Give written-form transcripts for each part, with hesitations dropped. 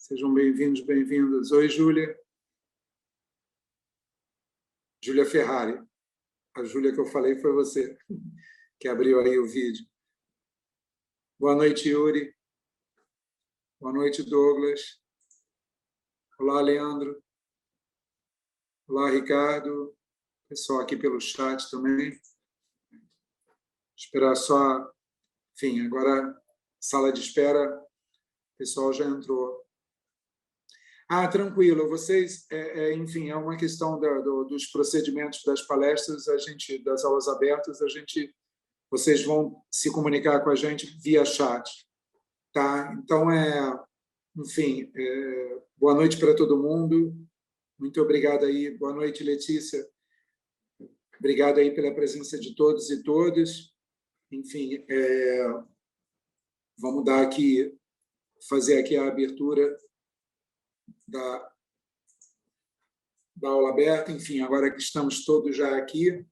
Sejam bem-vindos, bem-vindas. Oi, Júlia. Júlia Ferrari. A Júlia que eu falei foi você, que abriu aí o vídeo. Boa noite, Yuri. Boa noite, Douglas. Olá, Leandro. Olá, Ricardo. Pessoal aqui pelo chat também. Esperar só... Enfim, agora, sala de espera, o pessoal já entrou. Tranquilo. Vocês, enfim, é uma questão dos procedimentos das palestras, das aulas abertas, vocês vão se comunicar com a gente via chat, tá? Então, enfim, boa noite para todo mundo. Muito obrigado aí. Boa noite, Letícia. Obrigado aí pela presença de todos e todas. Enfim, vamos fazer aqui a abertura da aula aberta. Enfim, agora que estamos todos já aqui,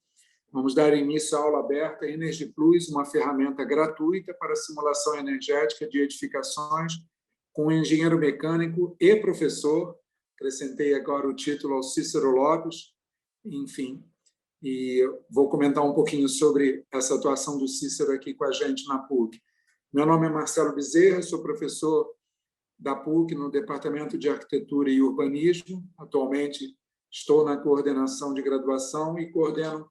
vamos dar início à aula aberta Energy Plus, uma ferramenta gratuita para simulação energética de edificações com engenheiro mecânico e professor. Acrescentei agora o título ao Cícero Lopes. Enfim, e vou comentar um pouquinho sobre essa atuação do Cícero aqui com a gente na PUC. Meu nome é Marcelo Bezerra, sou professor da PUC no Departamento de Arquitetura e Urbanismo. Atualmente estou na coordenação de graduação e coordeno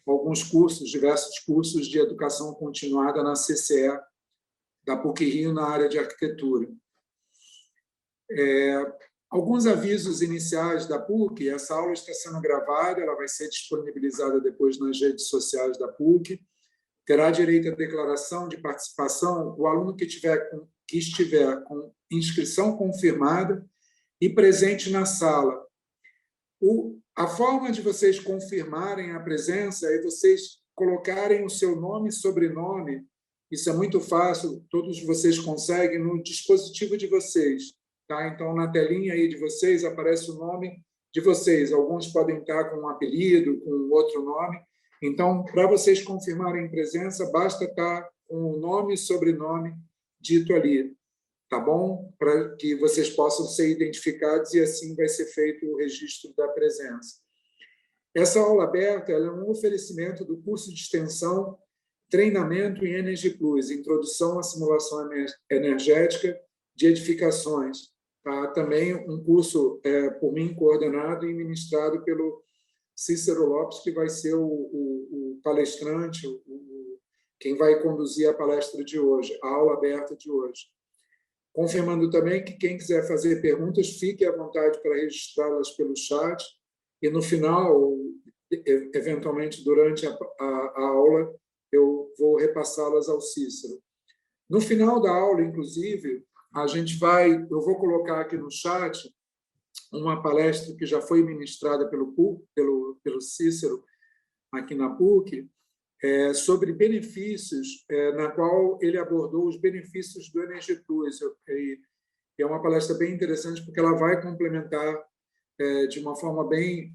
alguns cursos, diversos cursos de educação continuada na CCE da PUC-Rio na área de arquitetura. Alguns avisos iniciais da PUC. Essa aula está sendo gravada, ela vai ser disponibilizada depois nas redes sociais da PUC. Terá direito à declaração de participação o aluno que estiver com inscrição confirmada e presente na sala. A forma de vocês confirmarem a presença é vocês colocarem o seu nome e sobrenome. Isso é muito fácil, todos vocês conseguem no dispositivo de vocês. Tá? Então, na telinha aí de vocês aparece o nome de vocês. Alguns podem estar com um apelido, com outro nome. Então, para vocês confirmarem presença, basta estar com o nome e sobrenome dito ali, tá bom? Para que vocês possam ser identificados e assim vai ser feito o registro da presença. Essa aula aberta ela é um oferecimento do curso de extensão Treinamento em Energy Plus, Introdução à Simulação Energética de Edificações. Tá? Também um curso por mim coordenado e ministrado pelo Cícero Lopes, que vai ser o palestrante, quem vai conduzir a palestra de hoje, a aula aberta de hoje. Confirmando também que quem quiser fazer perguntas, fique à vontade para registrá-las pelo chat e no final, eventualmente durante a aula, eu vou repassá-las ao Cícero. No final da aula, inclusive, eu vou colocar aqui no chat uma palestra que já foi ministrada pelo Cícero aqui na PUC, sobre benefícios, na qual ele abordou os benefícios do Energy Plus. É uma palestra bem interessante, porque ela vai complementar de uma forma bem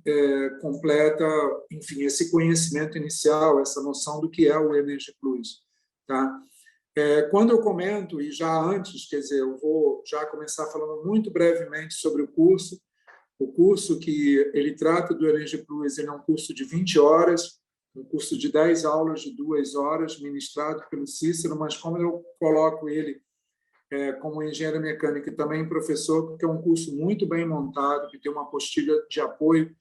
completa, enfim, esse conhecimento inicial, essa noção do que é o Energy Plus. Tá? Quando eu comento, e já antes, quer dizer, eu vou já começar falando muito brevemente sobre o curso que ele trata do Energy Plus, ele é um curso de 20 horas, um curso de 10 aulas de 2 horas, ministrado pelo Cícero, mas como eu coloco ele como engenheiro mecânico e também professor, porque é um curso muito bem montado, que tem uma apostila de apoio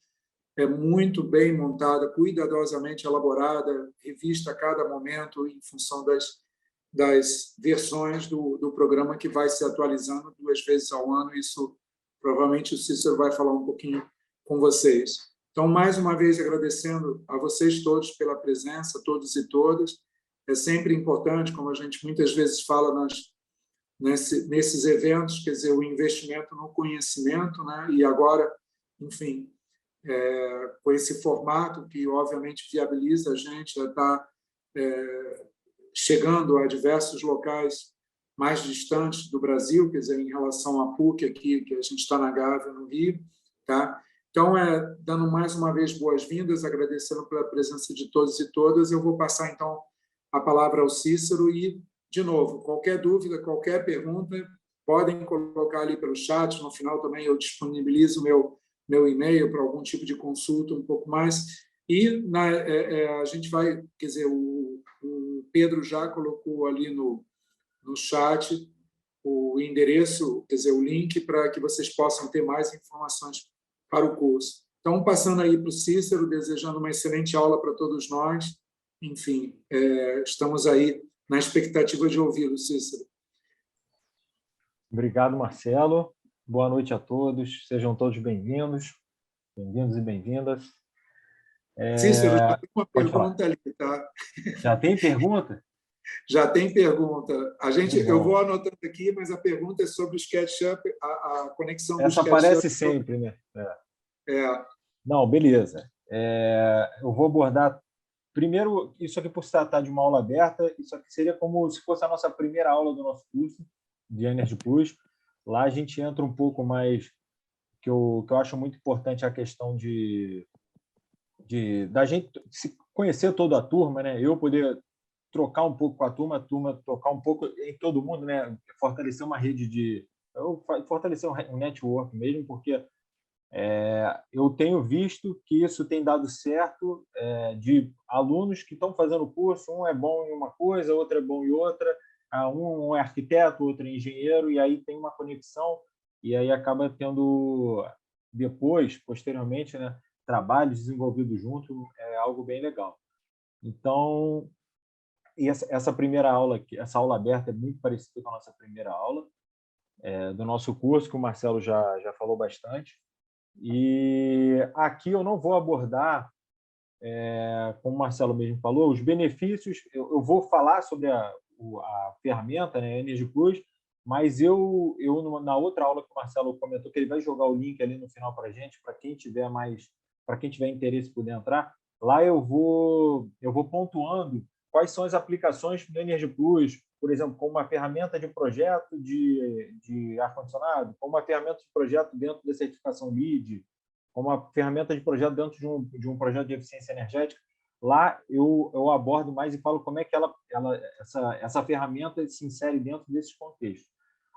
muito bem montada, cuidadosamente elaborada, revista a cada momento em função das versões do programa que vai se atualizando 2 vezes ao ano. Isso provavelmente o Cícero vai falar um pouquinho com vocês. Então, mais uma vez, agradecendo a vocês todos pela presença, todos e todas. É sempre importante, como a gente muitas vezes fala nesses eventos, quer dizer, o investimento no conhecimento, né? E agora, enfim, com esse formato que, obviamente, viabiliza a gente a estar chegando a diversos locais mais distantes do Brasil, quer dizer, em relação à PUC aqui, que a gente está na Gávea, no Rio, tá? Então, dando mais uma vez boas-vindas, agradecendo pela presença de todos e todas, eu vou passar, então, a palavra ao Cícero e, de novo, qualquer dúvida, qualquer pergunta, podem colocar ali pelo chat. No final também eu disponibilizo meu e-mail para algum tipo de consulta um pouco mais. E a gente vai, quer dizer, o Pedro já colocou ali no chat o endereço, quer dizer, o link para que vocês possam ter mais informações para o curso. Então, passando aí para o Cícero, desejando uma excelente aula para todos nós. Enfim, estamos aí na expectativa de ouvi-lo, Cícero. Obrigado, Marcelo. Boa noite a todos. Sejam todos bem-vindos e bem-vindas. Cícero, já tem uma Pode falar. pergunta ali, tá? Já tem pergunta? Já tem pergunta. Eu vou Bom. anotando aqui, mas a pergunta é sobre o SketchUp, a conexão do Essa SketchUp. aparece sempre, né? Não, beleza. Eu vou abordar primeiro isso aqui por se tratar de uma aula aberta. Isso aqui seria como se fosse a nossa primeira aula do nosso curso de Energy Plus. Lá a gente entra um pouco mais, que eu acho muito importante a questão da gente se conhecer toda a turma, né? Eu poder trocar um pouco com a turma trocar um pouco em todo mundo, né? Fortalecer uma rede fortalecer um network mesmo, porque eu tenho visto que isso tem dado certo, de alunos que estão fazendo o curso, um é bom em uma coisa, outro é bom em outra, um é arquiteto, outro é engenheiro, e aí tem uma conexão, e aí acaba tendo depois, posteriormente, né, trabalhos desenvolvidos junto, é algo bem legal. Então, essa primeira aula aqui, essa aula aberta é muito parecida com a nossa primeira aula do nosso curso, que o Marcelo já falou bastante. E aqui eu não vou abordar, como o Marcelo mesmo falou, os benefícios. Eu vou falar sobre a ferramenta, né, Energy Plus, mas eu na outra aula que o Marcelo comentou que ele vai jogar o link ali no final para a gente, para quem tiver interesse poder entrar, lá eu vou pontuando quais são as aplicações do Energy Plus, por exemplo, como uma ferramenta de projeto de ar-condicionado, como uma ferramenta de projeto dentro da certificação LEED, como uma ferramenta de projeto dentro de um projeto de eficiência energética. Lá eu abordo mais e falo como é que essa ferramenta se insere dentro desses contextos.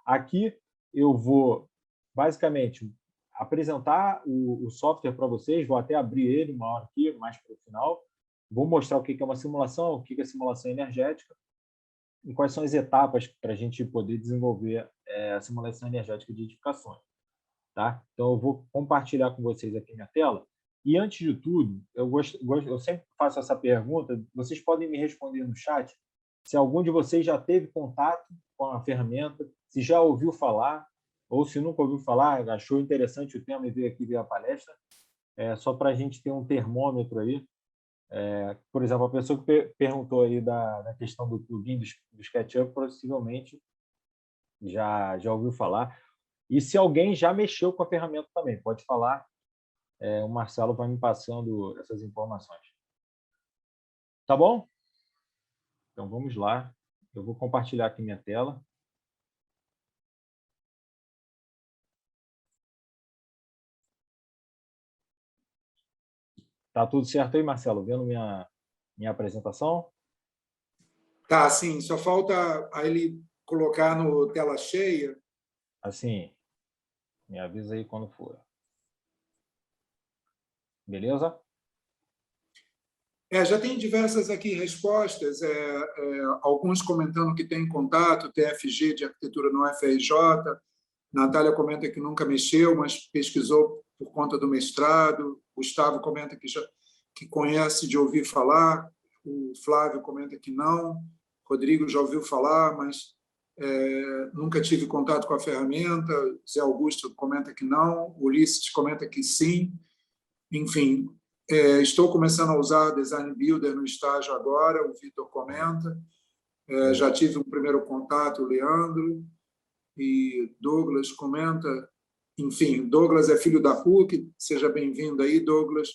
Aqui eu vou, basicamente, apresentar o software para vocês, vou até abrir ele uma hora aqui, mais para o final, vou mostrar o que é uma simulação, o que é simulação energética, e quais são as etapas para a gente poder desenvolver a simulação energética de edificações. Tá? Então, eu vou compartilhar com vocês aqui minha tela. E, antes de tudo, eu sempre faço essa pergunta, vocês podem me responder no chat se algum de vocês já teve contato com a ferramenta, se já ouviu falar, ou se nunca ouviu falar, achou interessante o tema e veio aqui ver a palestra, só para a gente ter um termômetro aí. Por exemplo, a pessoa que perguntou aí da questão do plugin do SketchUp, possivelmente já ouviu falar. E se alguém já mexeu com a ferramenta também, pode falar. O Marcelo vai me passando essas informações. Tá bom? Então, vamos lá. Eu vou compartilhar aqui minha tela. Tá tudo certo aí, Marcelo? Vendo minha apresentação? Tá, sim. Só falta ele colocar no tela cheia. Assim, me avisa aí quando for. Beleza? Já tem diversas aqui respostas, alguns comentando que tem contato, TFG de arquitetura no FRJ, Natália comenta que nunca mexeu, mas pesquisou por conta do mestrado, Gustavo comenta que conhece de ouvir falar, o Flávio comenta que não, Rodrigo já ouviu falar, mas nunca tive contato com a ferramenta, Zé Augusto comenta que não, Ulisses comenta que sim, enfim. Estou começando a usar Design Builder no estágio agora, o Vitor comenta. Já tive um primeiro contato, o Leandro. E Douglas comenta. Enfim, Douglas é filho da PUC. Seja bem-vindo aí, Douglas.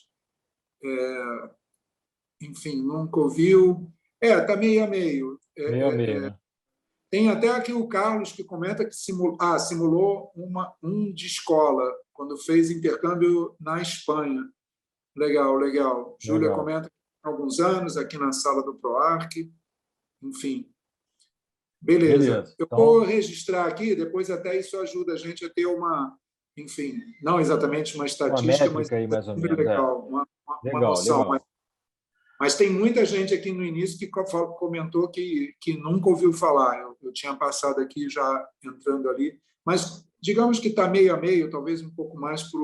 Enfim, nunca ouviu. Está meio a meio. Meio a meio, né? Tem até aqui o Carlos que comenta que simulou um de escola, quando fez intercâmbio na Espanha. Legal, legal. Júlia comenta que há alguns anos, aqui na sala do PROARC. Enfim. Beleza. Beleza. Eu vou Então, registrar aqui, depois até isso ajuda a gente a ter uma, enfim, não exatamente uma uma estatística, mas métrica aí, mais ou um número menos. É. legal, uma Legal, noção. legal. Mas tem muita gente aqui no início que comentou que nunca ouviu falar. Eu tinha passado aqui já entrando ali, mas digamos que está meio a meio, talvez um pouco mais para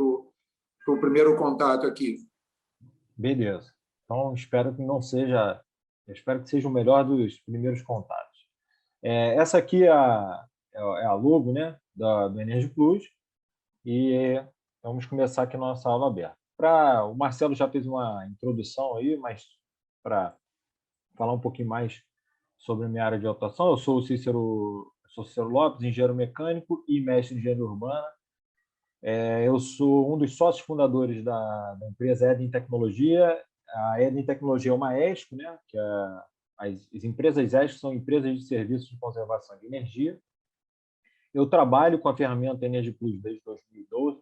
o primeiro contato aqui. Beleza. Então, espero que não seja... Eu espero que seja o melhor dos primeiros contatos. Essa aqui é a logo, né, do Energy Plus, e vamos começar aqui a nossa aula aberta. O Marcelo já fez uma introdução aí, mas para falar um pouquinho mais sobre a minha área de atuação, eu sou o Cícero Lopes, engenheiro mecânico e mestre em engenharia urbana. Eu sou um dos sócios fundadores da empresa Eden Tecnologia. A Eden Tecnologia é uma ESCO, né, que as empresas ESCO são empresas de serviços de conservação de energia. Eu trabalho com a ferramenta Energy Plus desde 2012,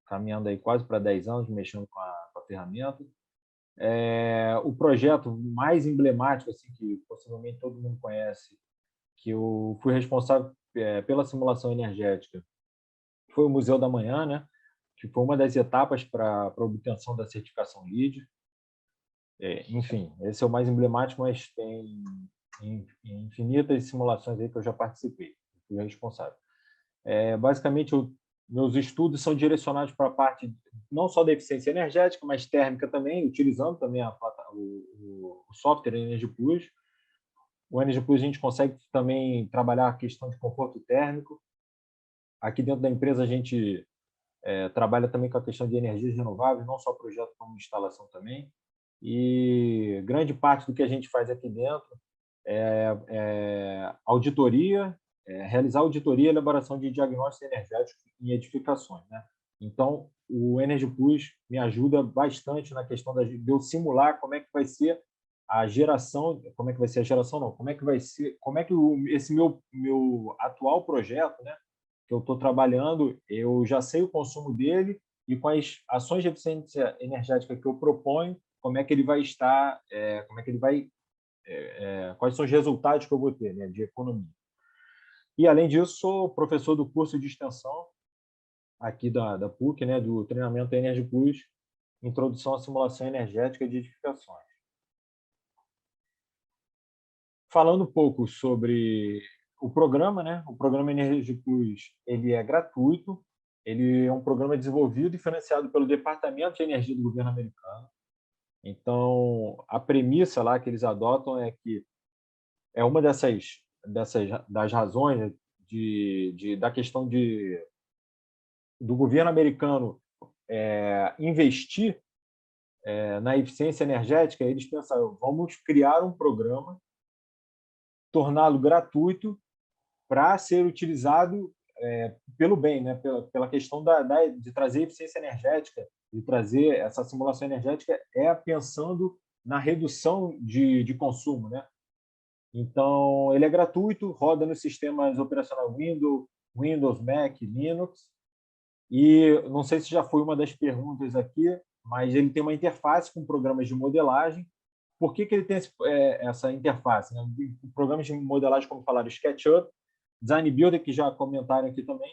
caminhando aí quase para 10 anos, mexendo com a ferramenta. O projeto mais emblemático, assim, que possivelmente todo mundo conhece, que eu fui responsável pela simulação energética, foi o Museu da Manhã, né? Que foi uma das etapas para a obtenção da certificação LEED. Enfim, esse é o mais emblemático, mas tem infinitas simulações aí que eu já participei, fui responsável. Basicamente, meus estudos são direcionados para a parte não só da eficiência energética, mas térmica também, utilizando também o software Energy Plus. O Energy Plus a gente consegue também trabalhar a questão de conforto térmico. Aqui dentro da empresa a gente trabalha também com a questão de energias renováveis, não só projeto como instalação também. E grande parte do que a gente faz aqui dentro auditoria, realizar auditoria e elaboração de diagnóstico energético em edificações, né? Então, o Energy Plus me ajuda bastante na questão de eu simular como é que vai ser a geração, como é que vai ser a geração, não, como é que vai ser, como é que esse meu atual projeto, né, que eu estou trabalhando, eu já sei o consumo dele e com as ações de eficiência energética que eu proponho, como é que ele vai estar, como é que ele vai quais são os resultados que eu vou ter, né, de economia. E, além disso, sou professor do curso de extensão aqui da PUC, né, do treinamento Energy Plus, Introdução à Simulação Energética de Edificações. Falando um pouco sobre o programa, né, o programa Energy Plus, ele é gratuito, ele é um programa desenvolvido e financiado pelo Departamento de Energia do governo americano. Então, a premissa lá que eles adotam é que é uma das razões da questão do governo americano investir na eficiência energética. Eles pensaram, vamos criar um programa, torná-lo gratuito para ser utilizado pelo bem, né? pela questão de trazer eficiência energética, de trazer essa simulação energética, pensando na redução de consumo, né? Então, ele é gratuito, roda nos sistemas operacionais Windows, Mac, Linux. E não sei se já foi uma das perguntas aqui, mas ele tem uma interface com programas de modelagem. Por que ele tem essa interface, né? Programas de modelagem, como falaram, SketchUp, Design Builder, que já comentaram aqui também,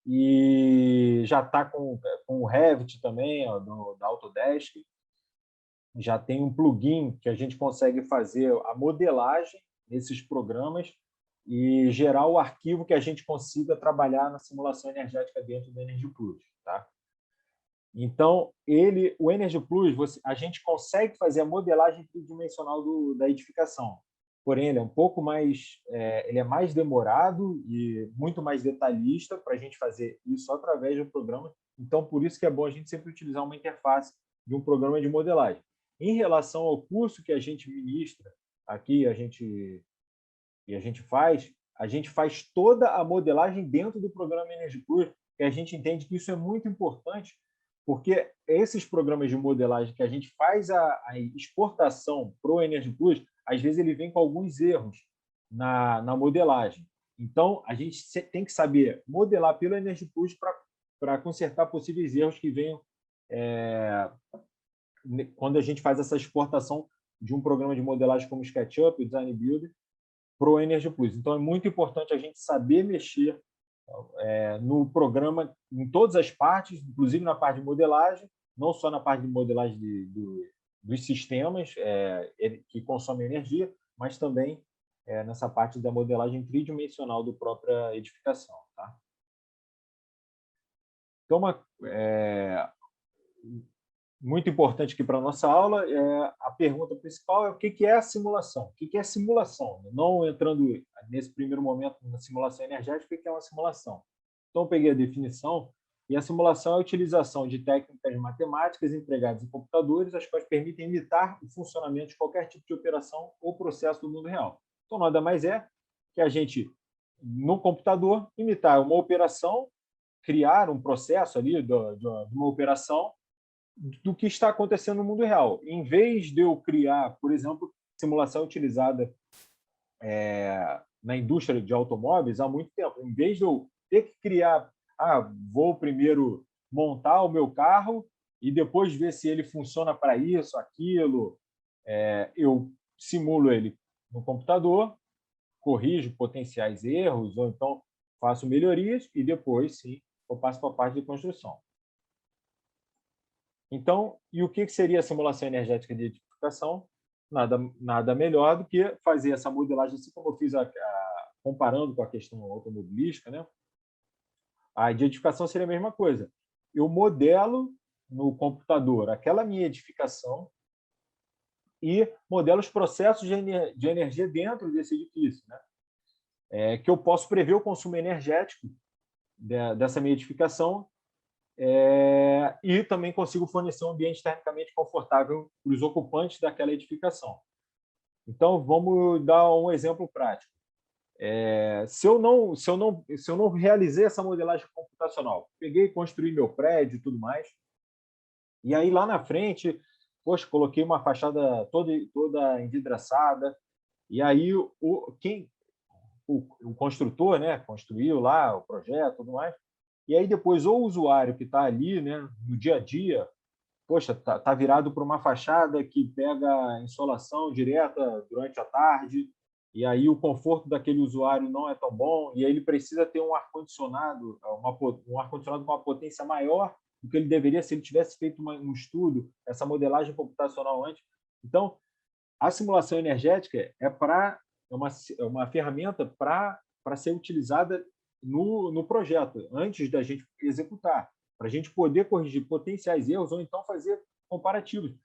e já está com o Revit também, ó, da Autodesk. Já tem um plugin que a gente consegue fazer a modelagem nesses programas e gerar o arquivo que a gente consiga trabalhar na simulação energética dentro do Energy Plus, tá? Então, o Energy Plus, a gente consegue fazer a modelagem tridimensional da edificação. Porém, ele é um pouco mais, ele é mais demorado e muito mais detalhista para a gente fazer isso através do programa. Então, por isso que é bom a gente sempre utilizar uma interface de um programa de modelagem. Em relação ao curso que a gente ministra aqui, a gente faz toda a modelagem dentro do programa Energy Plus, e a gente entende que isso é muito importante, porque esses programas de modelagem que a gente faz a exportação para o Energy Plus, às vezes ele vem com alguns erros na modelagem. Então, a gente tem que saber modelar pelo Energy Plus para consertar possíveis erros que venham quando a gente faz essa exportação de um programa de modelagem como o SketchUp, o Design Builder. para o Energy Plus. Então, é muito importante a gente saber mexer no programa em todas as partes, inclusive na parte de modelagem, não só na parte de modelagem dos sistemas que consomem energia, mas também nessa parte da modelagem tridimensional da própria edificação. Tá? Então, muito importante aqui para a nossa aula, a pergunta principal é o que é a simulação? O que é simulação? Não entrando nesse primeiro momento na simulação energética, o que é uma simulação? Então, eu peguei a definição, e a simulação é a utilização de técnicas matemáticas empregadas em computadores, as quais permitem imitar o funcionamento de qualquer tipo de operação ou processo do mundo real. Então, nada mais é que a gente, no computador, imitar uma operação, criar um processo ali de uma operação do que está acontecendo no mundo real. Em vez de eu criar, por exemplo, simulação utilizada na indústria de automóveis há muito tempo, em vez de eu ter que criar, vou primeiro montar o meu carro e depois ver se ele funciona para isso, aquilo, eu simulo ele no computador, corrijo potenciais erros, ou então faço melhorias e depois, sim, eu passo para a parte de construção. Então, e o que seria a simulação energética de edificação? Nada melhor do que fazer essa modelagem, assim como eu fiz comparando com a questão automobilística, né? A de edificação seria a mesma coisa. Eu modelo no computador aquela minha edificação e modelo os processos de energia dentro desse edifício, né? Que eu posso prever o consumo energético dessa minha edificação e também consigo fornecer um ambiente termicamente confortável para os ocupantes daquela edificação. Então, vamos dar um exemplo prático. Se eu não realizei essa modelagem computacional, peguei e construí meu prédio e tudo mais, e aí lá na frente, poxa, coloquei uma fachada toda envidraçada, e aí o construtor, né, construiu lá o projeto e tudo mais, e aí depois o usuário que está ali, né, no dia a dia, poxa, tá virado para uma fachada que pega insolação direta durante a tarde, e aí o conforto daquele usuário não é tão bom, e aí ele precisa ter um ar-condicionado, um ar-condicionado com uma potência maior do que ele deveria se ele tivesse feito um estudo, essa modelagem computacional antes. Então, a simulação energética é uma ferramenta para ser utilizada no projeto, antes da gente executar, para a gente poder corrigir potenciais erros ou então fazer comparativos.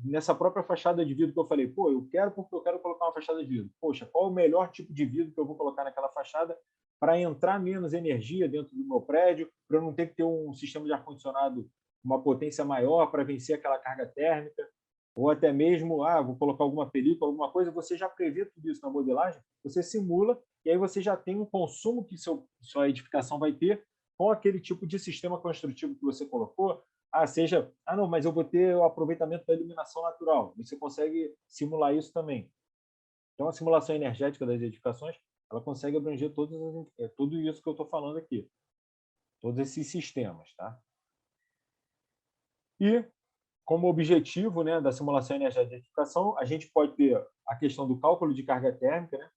Nessa própria fachada de vidro que eu falei, eu quero porque eu quero colocar uma fachada de vidro. Poxa, qual o melhor tipo de vidro que eu vou colocar naquela fachada para entrar menos energia dentro do meu prédio, para eu não ter que ter um sistema de ar-condicionado com uma potência maior para vencer aquela carga térmica, ou até mesmo, vou colocar alguma película, alguma coisa, você já prevê tudo isso na modelagem, você simula, e aí você já tem um consumo que sua edificação vai ter com aquele tipo de sistema construtivo que você colocou, não, mas eu vou ter o aproveitamento da iluminação natural. Você consegue simular isso também. Então, a simulação energética das edificações, ela consegue abranger tudo isso que eu estou falando aqui, todos esses sistemas, tá? E como objetivo, né, da simulação energética de edificação, a gente pode ter a questão do cálculo de carga térmica, né,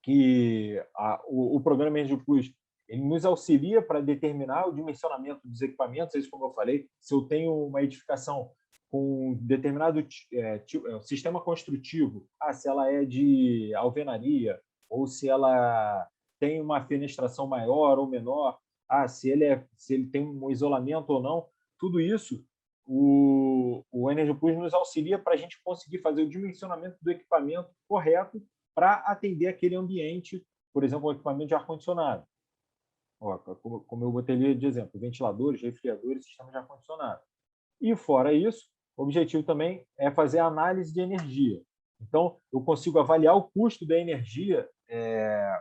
que o programa Energy Plus ele nos auxilia para determinar o dimensionamento dos equipamentos, isso como eu falei, se eu tenho uma edificação com determinado sistema construtivo, se ela é de alvenaria, ou se ela tem uma fenestração maior ou menor, se ele tem um isolamento ou não, tudo isso o Energy Plus nos auxilia para a gente conseguir fazer o dimensionamento do equipamento correto para atender aquele ambiente, por exemplo, o equipamento de ar-condicionado. Como eu botei ali de exemplo, ventiladores, refrigeradores, sistemas de ar-condicionado. E, fora isso, o objetivo também é fazer a análise de energia. Então, eu consigo avaliar o custo da energia.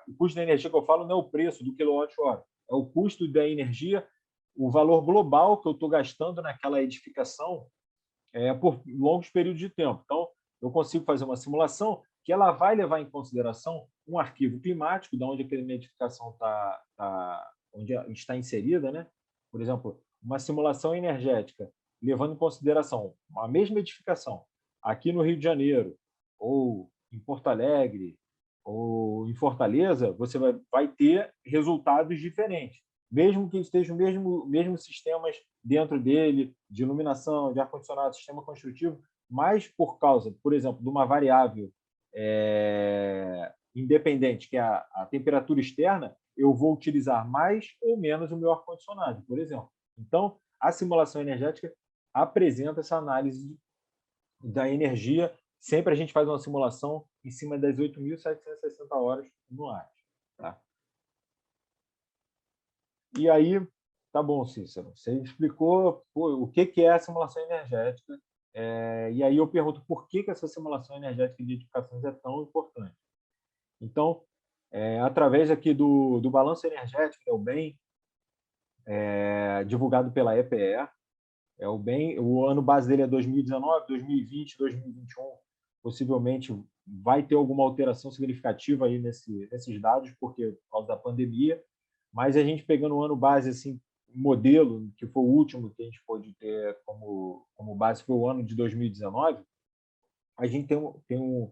O custo da energia que eu falo não é o preço do quilowatt-hora, é o custo da energia, o valor global que eu estou gastando naquela edificação por longos períodos de tempo. Então, eu consigo fazer uma simulação que ela vai levar em consideração um arquivo climático, de onde aquela edificação onde está inserida, né? Por exemplo, uma simulação energética, levando em consideração a mesma edificação aqui no Rio de Janeiro, ou em Porto Alegre, ou em Fortaleza, você vai ter resultados diferentes. Mesmo que estejam mesmo sistemas dentro dele, de iluminação, de ar-condicionado, sistema construtivo, mas por causa, por exemplo, de uma variável independente, que é a temperatura externa, eu vou utilizar mais ou menos o meu ar-condicionado, por exemplo. Então, a simulação energética apresenta essa análise da energia. Sempre a gente faz uma simulação em cima das 8.760 horas no ar. Tá? E aí, tá bom, Cícero, você explicou o que é a simulação energética, e aí eu pergunto por que essa simulação energética de edificações é tão importante. Então, através aqui do balanço energético, é o BEM, divulgado pela EPE, o BEM, o ano base dele é 2019, 2020, 2021, possivelmente vai ter alguma alteração significativa aí nesses dados, porque por causa da pandemia, mas a gente pegando o ano base, assim, modelo, que foi o último que a gente pôde ter como base, foi o ano de 2019, a gente tem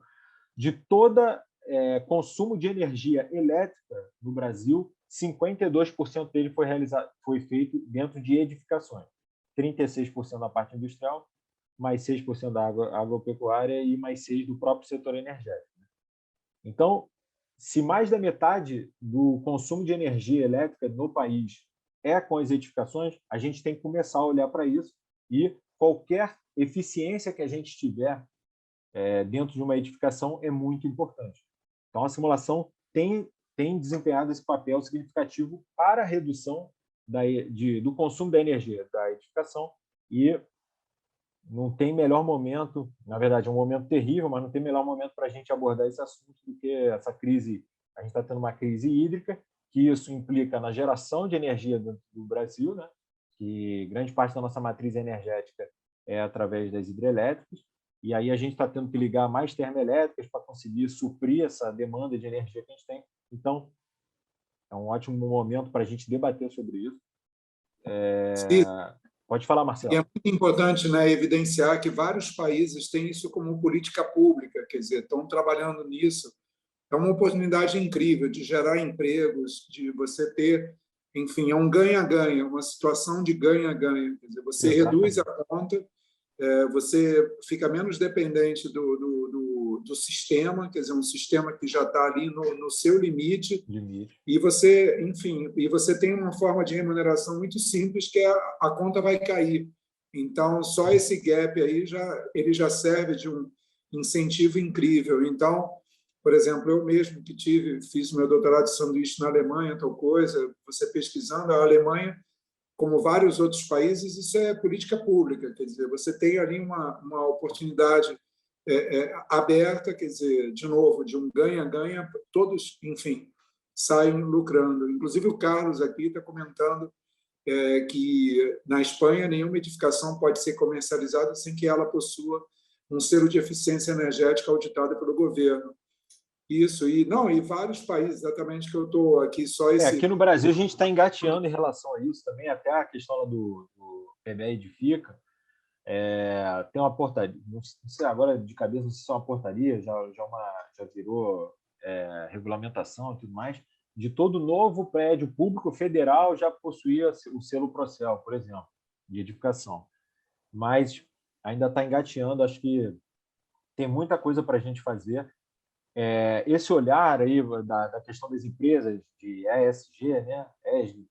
de toda consumo de energia elétrica no Brasil, 52% dele foi feito dentro de edificações. 36% da parte industrial, mais 6% da agropecuária e mais 6% do próprio setor energético. Então, se mais da metade do consumo de energia elétrica no país é com as edificações, a gente tem que começar a olhar para isso e qualquer eficiência que a gente tiver dentro de uma edificação é muito importante. Então, a simulação tem desempenhado esse papel significativo para a redução do consumo da energia da edificação e não tem melhor momento, na verdade é um momento terrível, mas não tem melhor momento para a gente abordar esse assunto do que essa crise. A gente está tendo uma crise hídrica, que isso implica na geração de energia do Brasil, né? Que grande parte da nossa matriz energética é através das hidrelétricas, e aí a gente está tendo que ligar mais termoelétricas para conseguir suprir essa demanda de energia que a gente tem. Então, é um ótimo momento para a gente debater sobre isso. Sim. Pode falar, E é Marcelo. muito importante, né, evidenciar que vários países têm isso como política pública, quer dizer, estão trabalhando nisso. É uma oportunidade incrível de gerar empregos, de você ter, enfim, é um ganha-ganha, uma situação de ganha-ganha. Quer dizer, você reduz a conta, você fica menos dependente do sistema, quer dizer, um sistema que já está ali no seu limite, e você, enfim, você tem uma forma de remuneração muito simples, que é a conta vai cair. Então, só esse gap aí ele já serve de um incentivo incrível. Então, por exemplo, eu mesmo que fiz meu doutorado de sanduíche na Alemanha, tal coisa, você pesquisando a Alemanha, como vários outros países, isso é política pública, quer dizer, você tem ali uma oportunidade aberta, quer dizer, de novo, de um ganha-ganha, todos, enfim, saem lucrando. Inclusive o Carlos aqui está comentando que na Espanha nenhuma edificação pode ser comercializada sem que ela possua um selo de eficiência energética auditado pelo governo. Isso, e vários países, exatamente, que eu estou aqui, só esse... Aqui no Brasil a gente está engateando em relação a isso também, até a questão lá do PBE Edifica. Tem uma portaria, não sei agora de cabeça, não sei se é uma portaria, já virou regulamentação e tudo mais, de todo novo prédio público federal já possuía o selo Procel, por exemplo, de edificação. Mas ainda está engateando, acho que tem muita coisa para a gente fazer. Esse olhar aí da questão das empresas de ESG, né? ESG,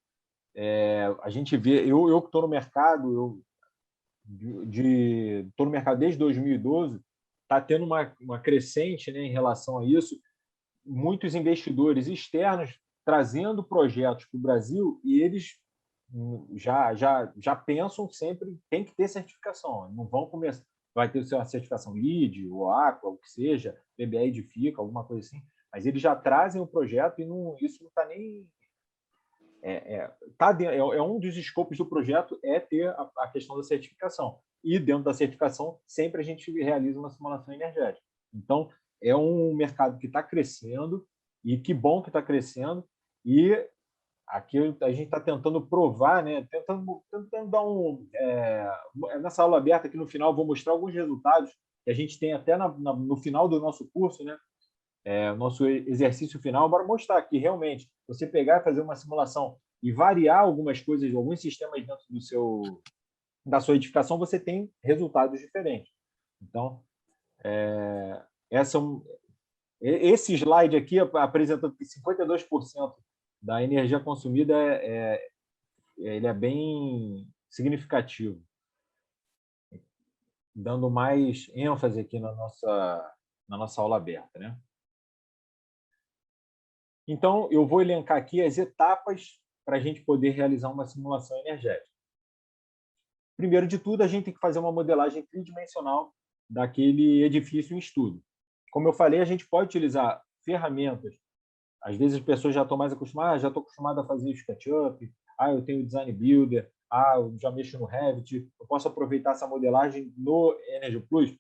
a gente vê, eu que estou no mercado, estou no mercado desde 2012, está tendo uma crescente, né, em relação a isso, muitos investidores externos trazendo projetos para o Brasil e eles já pensam sempre tem que ter certificação, não vão começar, vai ter uma certificação LEED, ou Aqua, o que seja, PBE Edifica, alguma coisa assim, mas eles já trazem o projeto e isso não está nem... um dos escopos do projeto ter a questão da certificação. E dentro da certificação, sempre a gente realiza uma simulação energética. Então, é um mercado que está crescendo, e que bom que está crescendo, e aqui a gente está tentando provar, né? tentando dar nessa aula aberta, aqui no final, vou mostrar alguns resultados que a gente tem até no final do nosso curso, né? o nosso exercício final, para mostrar que realmente você pegar e fazer uma simulação e variar algumas coisas, alguns sistemas dentro da sua edificação, você tem resultados diferentes. Então, esse slide aqui apresentando que 52% da energia consumida ele é bem significativo, dando mais ênfase aqui na nossa aula aberta, né? Então, eu vou elencar aqui as etapas para a gente poder realizar uma simulação energética. Primeiro de tudo, a gente tem que fazer uma modelagem tridimensional daquele edifício em estudo. Como eu falei, a gente pode utilizar ferramentas. Às vezes as pessoas já estão mais acostumadas, já estou acostumado a fazer o SketchUp, eu tenho o Design Builder, eu já mexo no Revit, eu posso aproveitar essa modelagem no Energy Plus.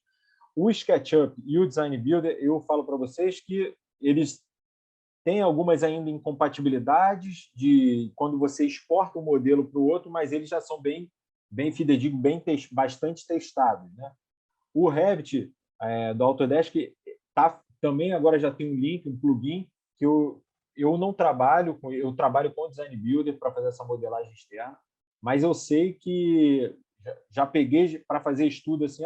O SketchUp e o Design Builder, eu falo para vocês que eles têm algumas ainda incompatibilidades de quando você exporta um modelo para o outro, mas eles já são bem fidedignos, bastante testados, né? O Revit do Autodesk também agora já tem um link, um plugin, que eu não trabalho com, eu trabalho com o Design Builder para fazer essa modelagem externa, mas eu sei que já peguei para fazer estudo assim,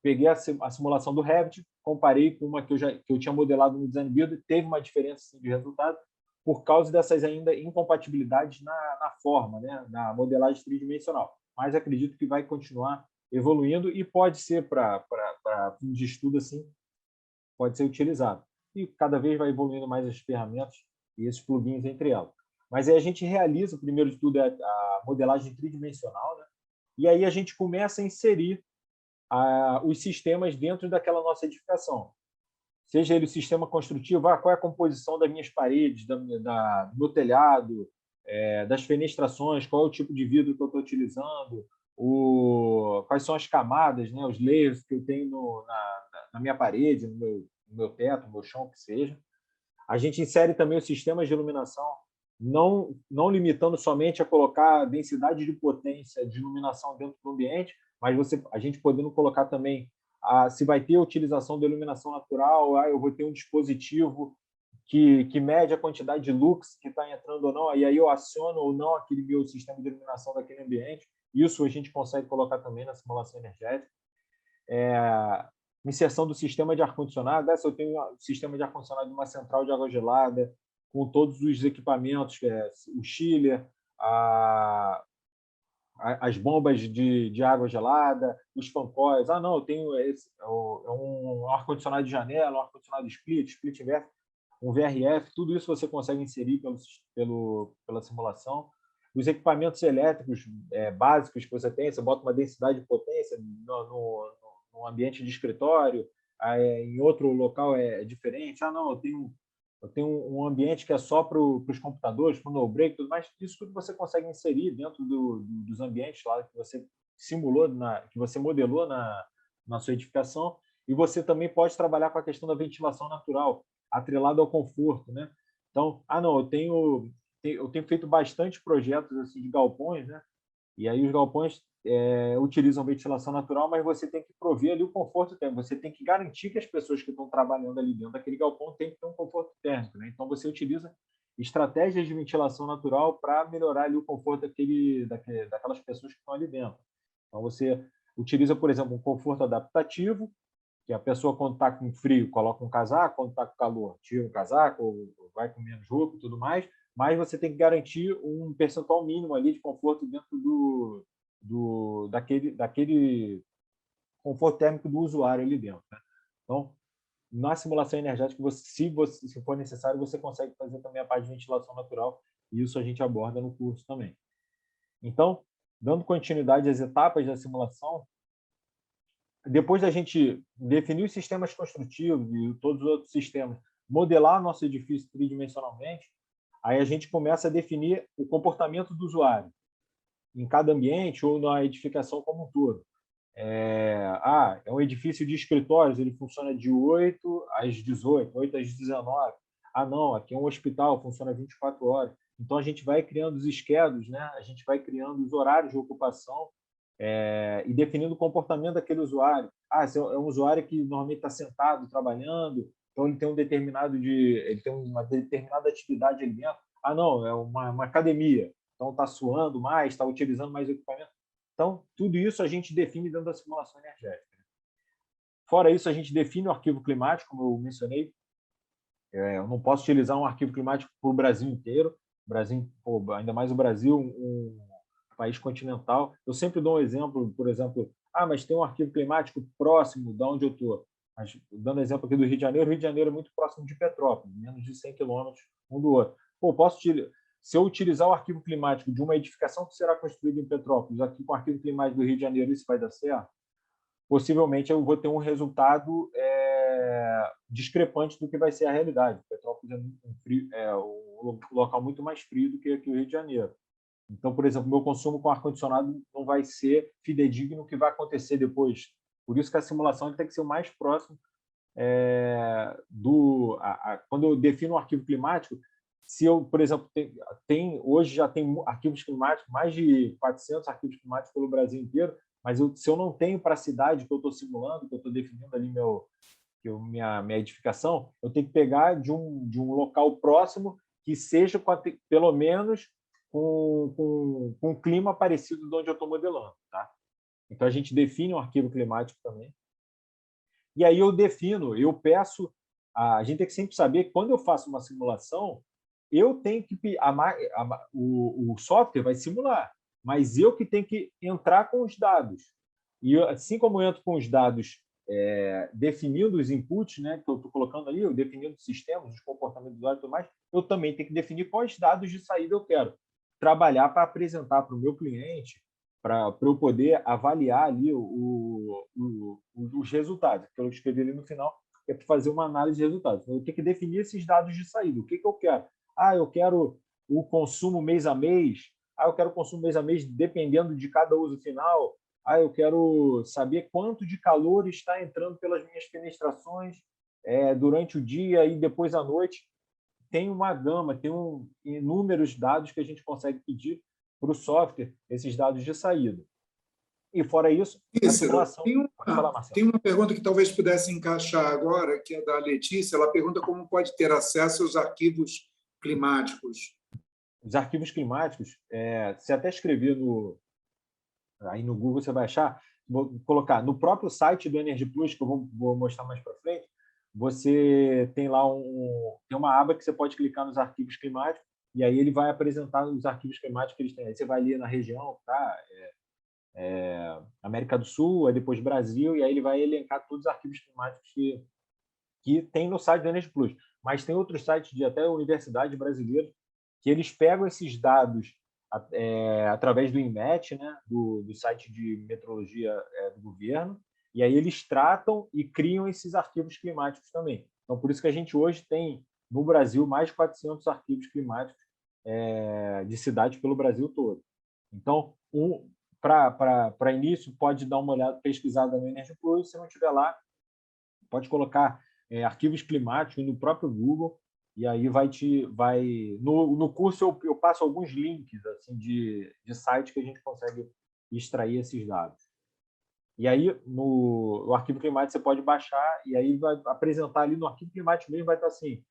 peguei a simulação do Revit, comparei com uma que eu tinha modelado no Design Builder, teve uma diferença assim, de resultado por causa dessas ainda incompatibilidades na forma, né, na modelagem tridimensional. Mas acredito que vai continuar evoluindo e pode ser para fim de estudo assim, pode ser utilizado. E cada vez vai evoluindo mais as ferramentas e esses plugins entre elas. Mas aí a gente realiza, primeiro de tudo, a modelagem tridimensional, né? E aí a gente começa a inserir os sistemas dentro daquela nossa edificação. Seja ele o sistema construtivo, qual é a composição das minhas paredes, do meu telhado, das fenestrações, qual é o tipo de vidro que eu estou utilizando, quais são as camadas, né, os layers que eu tenho na minha parede, no meu teto, no meu chão, que seja. A gente insere também os sistemas de iluminação, não limitando somente a colocar a densidade de potência de iluminação dentro do ambiente, mas a gente podendo colocar também se vai ter a utilização da iluminação natural, eu vou ter um dispositivo que mede a quantidade de lux que está entrando ou não, e aí eu aciono ou não aquele meu sistema de iluminação daquele ambiente. Isso a gente consegue colocar também na simulação energética. Inserção do sistema de ar-condicionado. Se eu tenho um sistema de ar-condicionado de uma central de água gelada, com todos os equipamentos, o chiller, as bombas de água gelada, os fancóis. Não, eu tenho um ar-condicionado de janela, um ar-condicionado split inverso, um VRF, tudo isso você consegue inserir pela simulação. Os equipamentos elétricos básicos que você tem, você bota uma densidade de potência no ambiente de escritório, em outro local é diferente. Não, eu tenho um ambiente que é só para os computadores, para o no-break, tudo mais. Isso tudo você consegue inserir dentro dos ambientes lá que você simulou, que você modelou na sua edificação. E você também pode trabalhar com a questão da ventilação natural, atrelado ao conforto, né? Então, eu tenho feito bastante projetos assim, de galpões, né? E aí os galpões utilizam ventilação natural, mas você tem que prover ali o conforto térmico. Você tem que garantir que as pessoas que estão trabalhando ali dentro daquele galpão têm que ter um conforto térmico, né? Então, você utiliza estratégias de ventilação natural para melhorar ali o conforto daquelas pessoas que estão ali dentro. Então, você utiliza, por exemplo, um conforto adaptativo, que a pessoa, quando está com frio, coloca um casaco, quando está com calor, tira um casaco, ou vai com menos roupa e tudo mais, mas você tem que garantir um percentual mínimo ali de conforto dentro daquele conforto térmico do usuário ali dentro, né? Então, na simulação energética, se for necessário, você consegue fazer também a parte de ventilação natural, e isso a gente aborda no curso também. Então, dando continuidade às etapas da simulação, depois da gente definir os sistemas construtivos e todos os outros sistemas, modelar nosso edifício tridimensionalmente, aí a gente começa a definir o comportamento do usuário em cada ambiente ou na edificação como um todo. É um edifício de escritórios, ele funciona de 8 às 18, 8 às 19. Não, aqui é um hospital, funciona 24 horas. Então, a gente vai criando os schedules, né? A gente vai criando os horários de ocupação e definindo o comportamento daquele usuário. Se é um usuário que normalmente está sentado, trabalhando, então ele tem ele tem uma determinada atividade ali dentro. Ah, não, é uma academia, então está suando mais, está utilizando mais equipamento. Então, tudo isso a gente define dentro da simulação energética. Fora isso, a gente define o arquivo climático, como eu mencionei. Eu não posso utilizar um arquivo climático para o Brasil inteiro. O Brasil, ainda mais o Brasil, um país continental. Eu sempre dou um exemplo, por exemplo, mas tem um arquivo climático próximo de onde eu estou. Dando exemplo aqui do Rio de Janeiro, o Rio de Janeiro é muito próximo de Petrópolis, menos de 100 quilômetros um do outro. Se eu utilizar o arquivo climático de uma edificação que será construída em Petrópolis, aqui com o arquivo climático do Rio de Janeiro, isso vai dar certo? Possivelmente eu vou ter um resultado discrepante do que vai ser a realidade. Petrópolis é um local muito mais frio do que aqui o Rio de Janeiro. Então, por exemplo, meu consumo com ar-condicionado não vai ser fidedigno no que vai acontecer depois. Por isso que a simulação tem que ser o mais próximo quando eu defino um arquivo climático. Se eu, por exemplo, hoje já tem arquivos climáticos, mais de 400 arquivos climáticos pelo Brasil inteiro, mas se eu não tenho para a cidade que eu estou simulando, que eu estou definindo ali minha edificação, eu tenho que pegar de um local próximo que seja pelo menos com um clima parecido de onde eu estou modelando. Tá? Então, a gente define um arquivo climático também. E aí eu peço... A gente tem que sempre saber que quando eu faço uma simulação, eu tenho que... O software vai simular, mas eu que tenho que entrar com os dados. E assim como eu entro com os dados definindo os inputs, né, que eu estou colocando ali, eu definindo os sistemas, os comportamentos do usuário e tudo mais, eu também tenho que definir quais dados de saída eu quero trabalhar para apresentar para o meu cliente, para eu poder avaliar ali os resultados, que eu escrevi ali no final, é para fazer uma análise de resultados. Então, eu tenho que definir esses dados de saída. O que eu quero? Eu quero o consumo mês a mês. Eu quero o consumo mês a mês dependendo de cada uso final. Eu quero saber quanto de calor está entrando pelas minhas fenestrações durante o dia e depois à noite. Tem uma gama, tem inúmeros dados que a gente consegue pedir para o software, esses dados de saída. E fora isso, a simulação... Tem uma pergunta que talvez pudesse encaixar agora, que é da Letícia. Ela pergunta como pode ter acesso aos arquivos climáticos. Os arquivos climáticos, você até escrever aí no Google, você vai achar, vou colocar no próprio site do Energy Plus, que eu vou mostrar mais para frente, você tem lá tem uma aba que você pode clicar nos arquivos climáticos e aí ele vai apresentar os arquivos climáticos que eles têm. Aí você vai ali na região, tá? América do Sul, aí depois Brasil, e aí ele vai elencar todos os arquivos climáticos que tem no site do Energy Plus. Mas tem outros sites de até universidade brasileira que eles pegam esses dados através do INMET, né, do site de meteorologia do governo, e aí eles tratam e criam esses arquivos climáticos também. Então, por isso que a gente hoje tem, no Brasil, mais de 400 arquivos climáticos de cidades pelo Brasil todo. Então, para início, pode dar uma olhada, pesquisada no Energy Plus, se não estiver lá, pode colocar arquivos climáticos no próprio Google, e aí no curso eu passo alguns links assim de sites que a gente consegue extrair esses dados. E aí no arquivo climático você pode baixar e aí vai apresentar ali no arquivo climático mesmo, vai estar assim,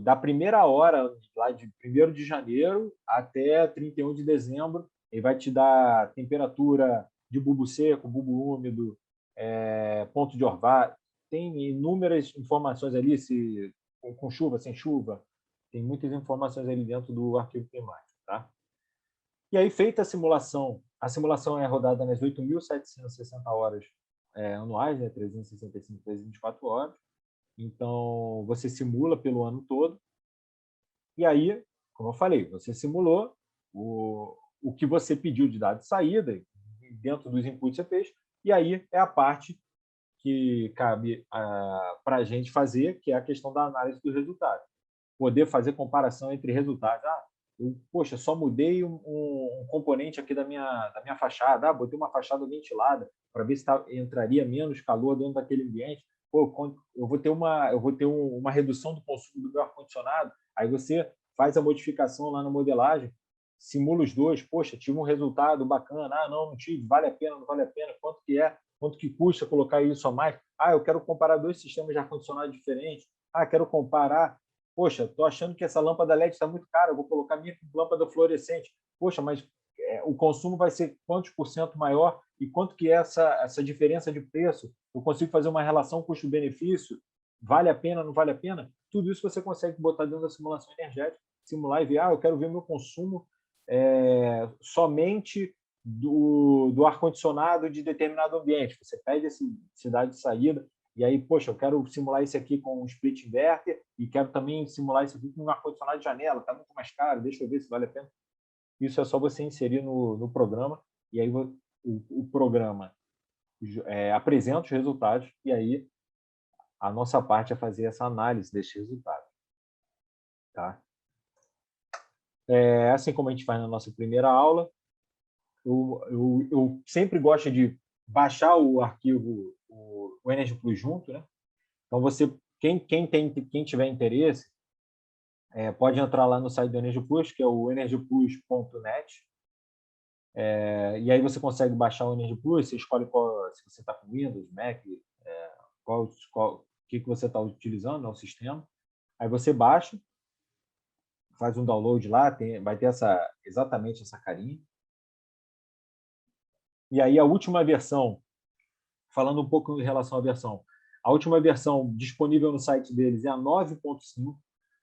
da primeira hora lá de 1º de janeiro até 31 de dezembro, ele vai te dar temperatura de bulbo seco, bulbo úmido, ponto de orvalho, tem inúmeras informações ali, se com chuva, sem chuva, tem muitas informações ali dentro do arquivo climático. Tá? E aí, feita a simulação é rodada nas 8.760 horas anuais, né? 365 vezes 24 horas. Então, você simula pelo ano todo. E aí, como eu falei, você simulou o que você pediu de dado de saída, dentro dos inputs que você fez, e aí é a parte que cabe para a gente fazer, que é a questão da análise dos resultados. Poder fazer comparação entre resultados. Poxa, só mudei um componente aqui da minha fachada, botei uma fachada ventilada para ver se entraria menos calor dentro daquele ambiente. Eu vou ter uma redução do consumo do meu ar-condicionado. Aí você faz a modificação lá na modelagem, simula os dois. Poxa, tive um resultado bacana. Não tive, vale a pena, não vale a pena, quanto que é? quanto que custa colocar isso a mais. Ah, eu quero comparar 2 sistemas de ar-condicionado diferentes. Ah, quero comparar. Poxa, estou achando que essa lâmpada LED está muito cara, eu vou colocar minha lâmpada fluorescente. Poxa, mas o consumo vai ser quantos por cento maior e quanto que é essa diferença de preço? Eu consigo fazer uma relação custo-benefício? Vale a pena, não vale a pena? Tudo isso você consegue botar dentro da simulação energética, simular e ver, eu quero ver meu consumo somente do ar-condicionado de determinado ambiente. Você pede essa cidade de saída e aí, poxa, eu quero simular isso aqui com um split inverter e quero também simular isso aqui com um ar-condicionado de janela, está muito mais caro, deixa eu ver se vale a pena. Isso é só você inserir no programa e aí o programa apresenta os resultados e aí a nossa parte é fazer essa análise desses resultados. Tá? Assim como a gente faz na nossa primeira aula, eu sempre gosto de baixar o arquivo, o Energy Plus junto, né? Então, quem tiver interesse, pode entrar lá no site do Energy Plus, que é o energyplus.net, e aí você consegue baixar o Energy Plus, você escolhe se você está com Windows, Mac, o que você está utilizando, o sistema. Aí você baixa, faz um download lá, vai ter exatamente essa carinha. E aí a última versão, falando um pouco em relação à versão, a última versão disponível no site deles é a 9.5.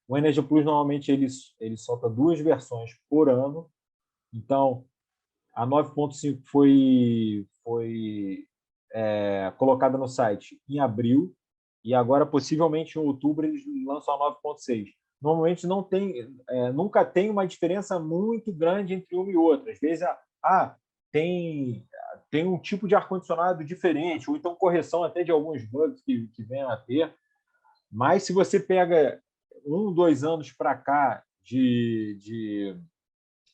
O Energy Plus, normalmente, ele solta 2 versões por ano. Então, a 9.5 foi colocada no site em abril e agora, possivelmente, em outubro, eles lançam a 9.6. Normalmente, nunca tem uma diferença muito grande entre uma e outra. Às vezes, tem um tipo de ar-condicionado diferente, ou então correção até de alguns bugs que venham a ter. Mas se você pega 2 anos para cá de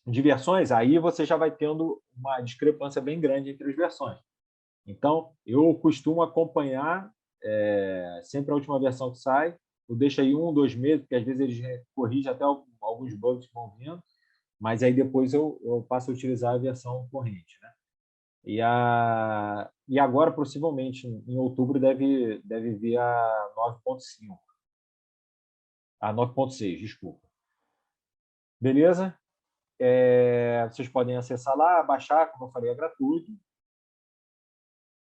versões, aí você já vai tendo uma discrepância bem grande entre as versões. Então, eu costumo acompanhar sempre a última versão que sai, eu deixo aí 2 meses, porque às vezes eles corrigem até alguns bugs que vão vindo, mas aí depois eu passo a utilizar a versão corrente, né? E agora, possivelmente, em outubro, deve vir a 9.5. A 9.6, desculpa. Beleza? Vocês podem acessar lá, baixar, como eu falei, é gratuito.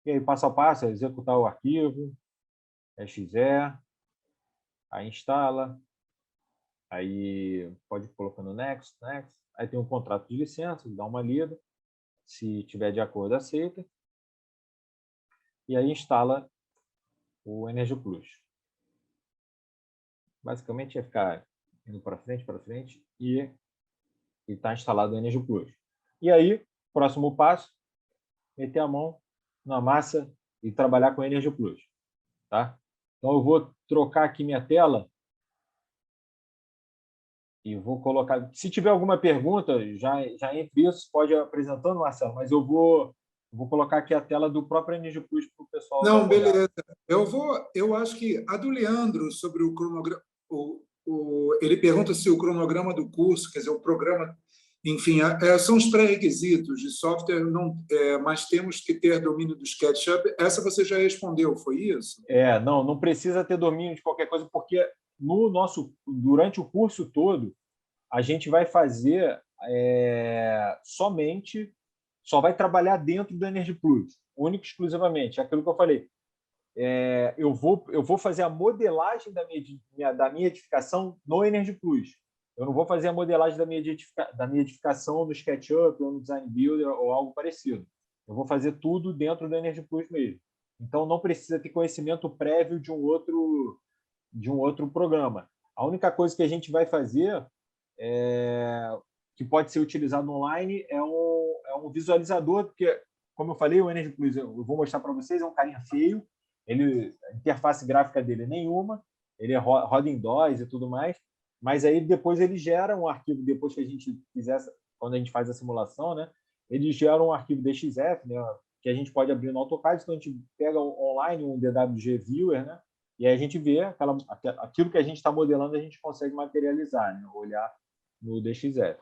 E aí, passo a passo, é executar o arquivo, exe, aí instala, aí pode ir colocando next, next. Aí tem um contrato de licença, dá uma lida. Se tiver de acordo, aceita. E aí instala o Energy Plus. Basicamente é ficar indo para frente e está instalado o Energy Plus. E aí, próximo passo, meter a mão na massa e trabalhar com o Energy Plus. Tá? Então, eu vou trocar aqui minha tela e vou colocar... Se tiver alguma pergunta, já entre isso, pode ir apresentando, Marcelo, mas eu vou colocar aqui a tela do próprio Energy Plus para o pessoal dar Não, uma olhada. beleza. Eu acho que a do Leandro sobre o cronograma, ele pergunta se o cronograma do curso, quer dizer, o programa, enfim, são os pré-requisitos de software, mas temos que ter domínio do SketchUp. Essa você já respondeu, foi isso? Não precisa ter domínio de qualquer coisa, porque durante o curso todo, a gente vai fazer só vai trabalhar dentro do Energy Plus, único e exclusivamente. É aquilo que eu falei. Eu vou fazer a modelagem da minha edificação no Energy Plus. Eu não vou fazer a modelagem da minha edificação no SketchUp ou no Design Builder ou algo parecido. Eu vou fazer tudo dentro do Energy Plus mesmo. Então, não precisa ter conhecimento prévio de um outro programa. A única coisa que a gente vai fazer, que pode ser utilizado online, é um visualizador, porque, como eu falei, o Energy Plus, eu vou mostrar para vocês, é um carinha feio, a interface gráfica dele é nenhuma, ele roda em DOS e tudo mais, mas aí depois ele gera um arquivo, depois que a gente quando a gente faz a simulação, né, ele gera um arquivo DXF, né, que a gente pode abrir no AutoCAD, então a gente pega online um DWG Viewer, né, e aí a gente vê aquilo que a gente está modelando, a gente consegue materializar, né, olhar no DXF.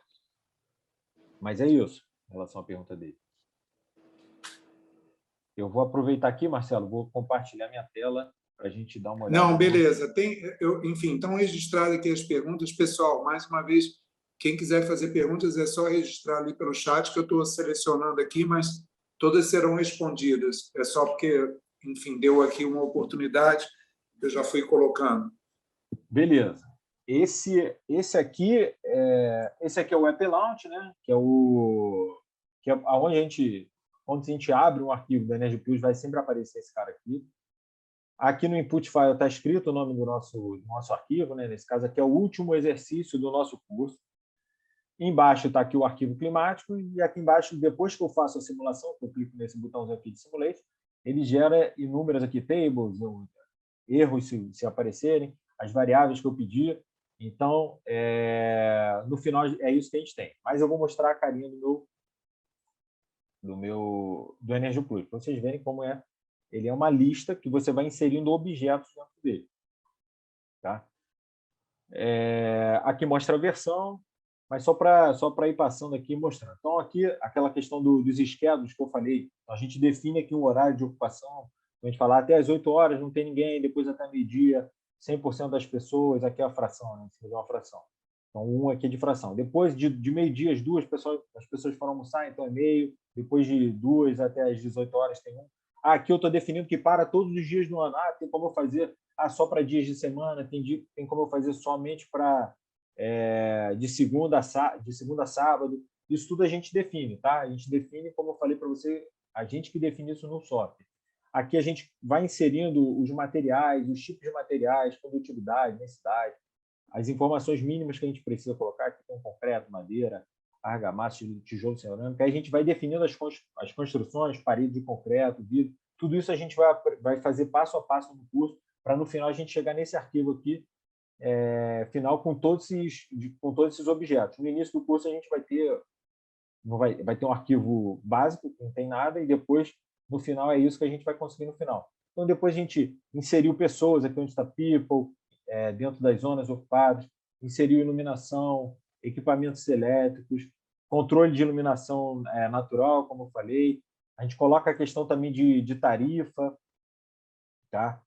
Mas é isso, em relação à pergunta dele. Eu vou aproveitar aqui, Marcelo, vou compartilhar minha tela para a gente dar uma olhada. Não, beleza. Enfim, estão registradas aqui as perguntas. Pessoal, mais uma vez, quem quiser fazer perguntas é só registrar ali pelo chat, que eu estou selecionando aqui, mas todas serão respondidas. É só porque, enfim, deu aqui uma oportunidade, eu já fui colocando. Beleza. Esse aqui é o App Launch, né? Que é onde quando a gente abre um arquivo do Energy Plus, vai sempre aparecer esse cara aqui. Aqui no input file está escrito o nome do nosso arquivo, né? Nesse caso aqui é o último exercício do nosso curso. Embaixo está aqui o arquivo climático e aqui embaixo, depois que eu faço a simulação, que eu clico nesse botãozinho aqui de Simulate, ele gera inúmeras aqui tables, erros se aparecerem, as variáveis que eu pedi. Então, no final é isso que a gente tem. Mas eu vou mostrar a carinha do Energy Plus, para vocês verem como é. Ele é uma lista que você vai inserindo objetos dentro dele. Tá? Aqui mostra a versão, mas só para ir passando aqui e mostrando. Então, aqui, aquela questão dos schedules que eu falei, a gente define aqui um horário de ocupação, a gente fala até às 8 horas não tem ninguém, depois até meio-dia, 100% das pessoas, aqui é a fração, né? Isso é uma fração. Então, 1 aqui é de fração. Depois de meio-dia, as pessoas foram almoçar, então é meio. Depois de 2 até às 18 horas tem 1. Aqui eu estou definindo que para todos os dias do ano. Tem como eu fazer só para dias de semana, tem como eu fazer somente para de segunda a sábado. Isso tudo a gente define, tá? A gente define, como eu falei para você, a gente que define isso no software. Aqui a gente vai inserindo os materiais, os tipos de materiais, condutividade, densidade, as informações mínimas que a gente precisa colocar, que tem concreto, madeira, argamassa, tijolo cerâmico. Aí a gente vai definindo as construções, paredes de concreto, vidro. Tudo isso a gente vai fazer passo a passo no curso, para no final a gente chegar nesse arquivo aqui, final com todos esses objetos. No início do curso a gente vai ter um arquivo básico, que não tem nada, e depois, no final, é isso que a gente vai conseguir no final. Então, depois a gente inseriu pessoas, aqui onde está people, dentro das zonas ocupadas, inseriu iluminação, equipamentos elétricos, controle de iluminação natural, como eu falei. A gente coloca a questão também de tarifa, tá?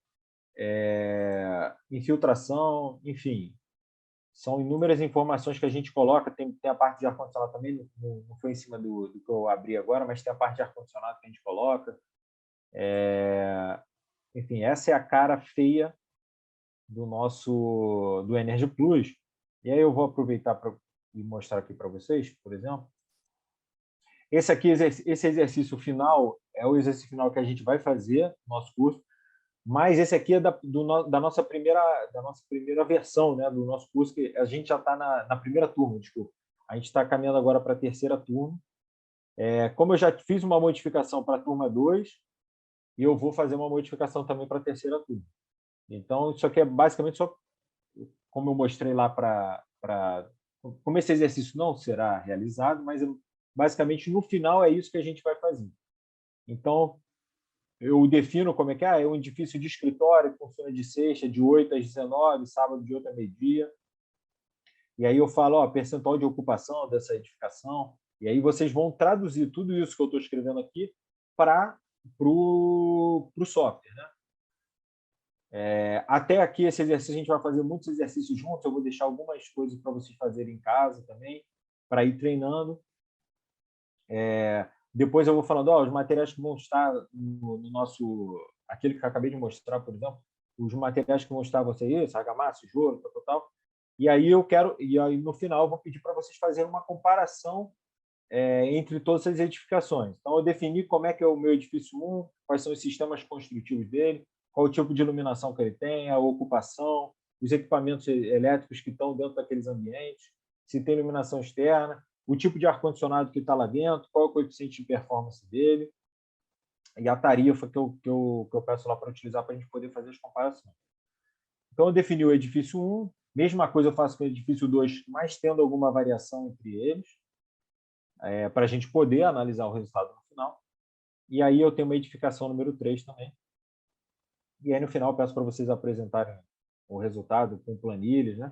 Infiltração, enfim. São inúmeras informações que a gente coloca. Tem a parte de ar-condicionado também, não foi em cima do que eu abri agora, mas tem a parte de ar-condicionado que a gente coloca. Enfim, essa é a cara feia do Energy Plus. E aí eu vou aproveitar e mostrar aqui para vocês, por exemplo. Esse exercício final é o exercício final que a gente vai fazer no nosso curso, mas esse aqui é da nossa primeira versão, né, do nosso curso, que a gente já está na primeira turma, desculpa. A gente está caminhando agora para a terceira turma. Como eu já fiz uma modificação para a turma 2, eu vou fazer uma modificação também para a terceira turma. Então, isso aqui é basicamente só, como eu mostrei lá como esse exercício não será realizado, mas basicamente no final é isso que a gente vai fazer. Então, eu defino como é um edifício de escritório que funciona de sexta, de 8 às 19, sábado de 8 a meio-dia. E aí eu falo, percentual de ocupação dessa edificação. E aí vocês vão traduzir tudo isso que eu estou escrevendo aqui para o software, né? Até aqui, esse exercício, a gente vai fazer muitos exercícios juntos. Eu vou deixar algumas coisas para vocês fazerem em casa também, para ir treinando. Depois eu vou falando, os materiais que vão estar no nosso... Aquele que eu acabei de mostrar, por exemplo, os materiais que vão estar vocês, argamassa, tijolo, tal. E aí no final eu vou pedir para vocês fazerem uma comparação entre todas as edificações. Então, eu defini como é que é o meu edifício 1, quais são os sistemas construtivos dele, qual o tipo de iluminação que ele tem, a ocupação, os equipamentos elétricos que estão dentro daqueles ambientes, se tem iluminação externa, o tipo de ar-condicionado que está lá dentro, qual é o coeficiente de performance dele e a tarifa que eu peço lá para utilizar para a gente poder fazer as comparações. Então, eu defini o edifício 1, mesma coisa eu faço com o edifício 2, mas tendo alguma variação entre eles, para a gente poder analisar o resultado no final. E aí eu tenho uma edificação número 3 também. E aí, no final, eu peço para vocês apresentarem o resultado com planilhas, né?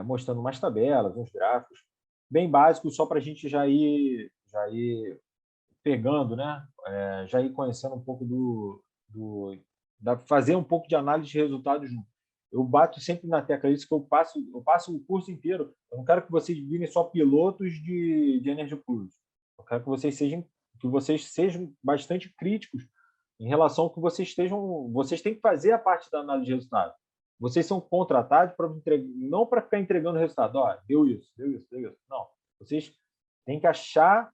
Mostrando umas tabelas, uns gráficos, bem básicos, só para a gente já ir pegando, né? Já ir conhecendo um pouco fazer um pouco de análise de resultados junto. Eu bato sempre na tecla isso, que eu passo o curso inteiro. Eu não quero que vocês virem só pilotos de Energy Plus. Eu quero que vocês sejam bastante críticos em relação ao que vocês têm que fazer a parte da análise de resultado. Vocês são contratados não para ficar entregando resultado. Ó, deu isso. Não. Vocês têm que achar,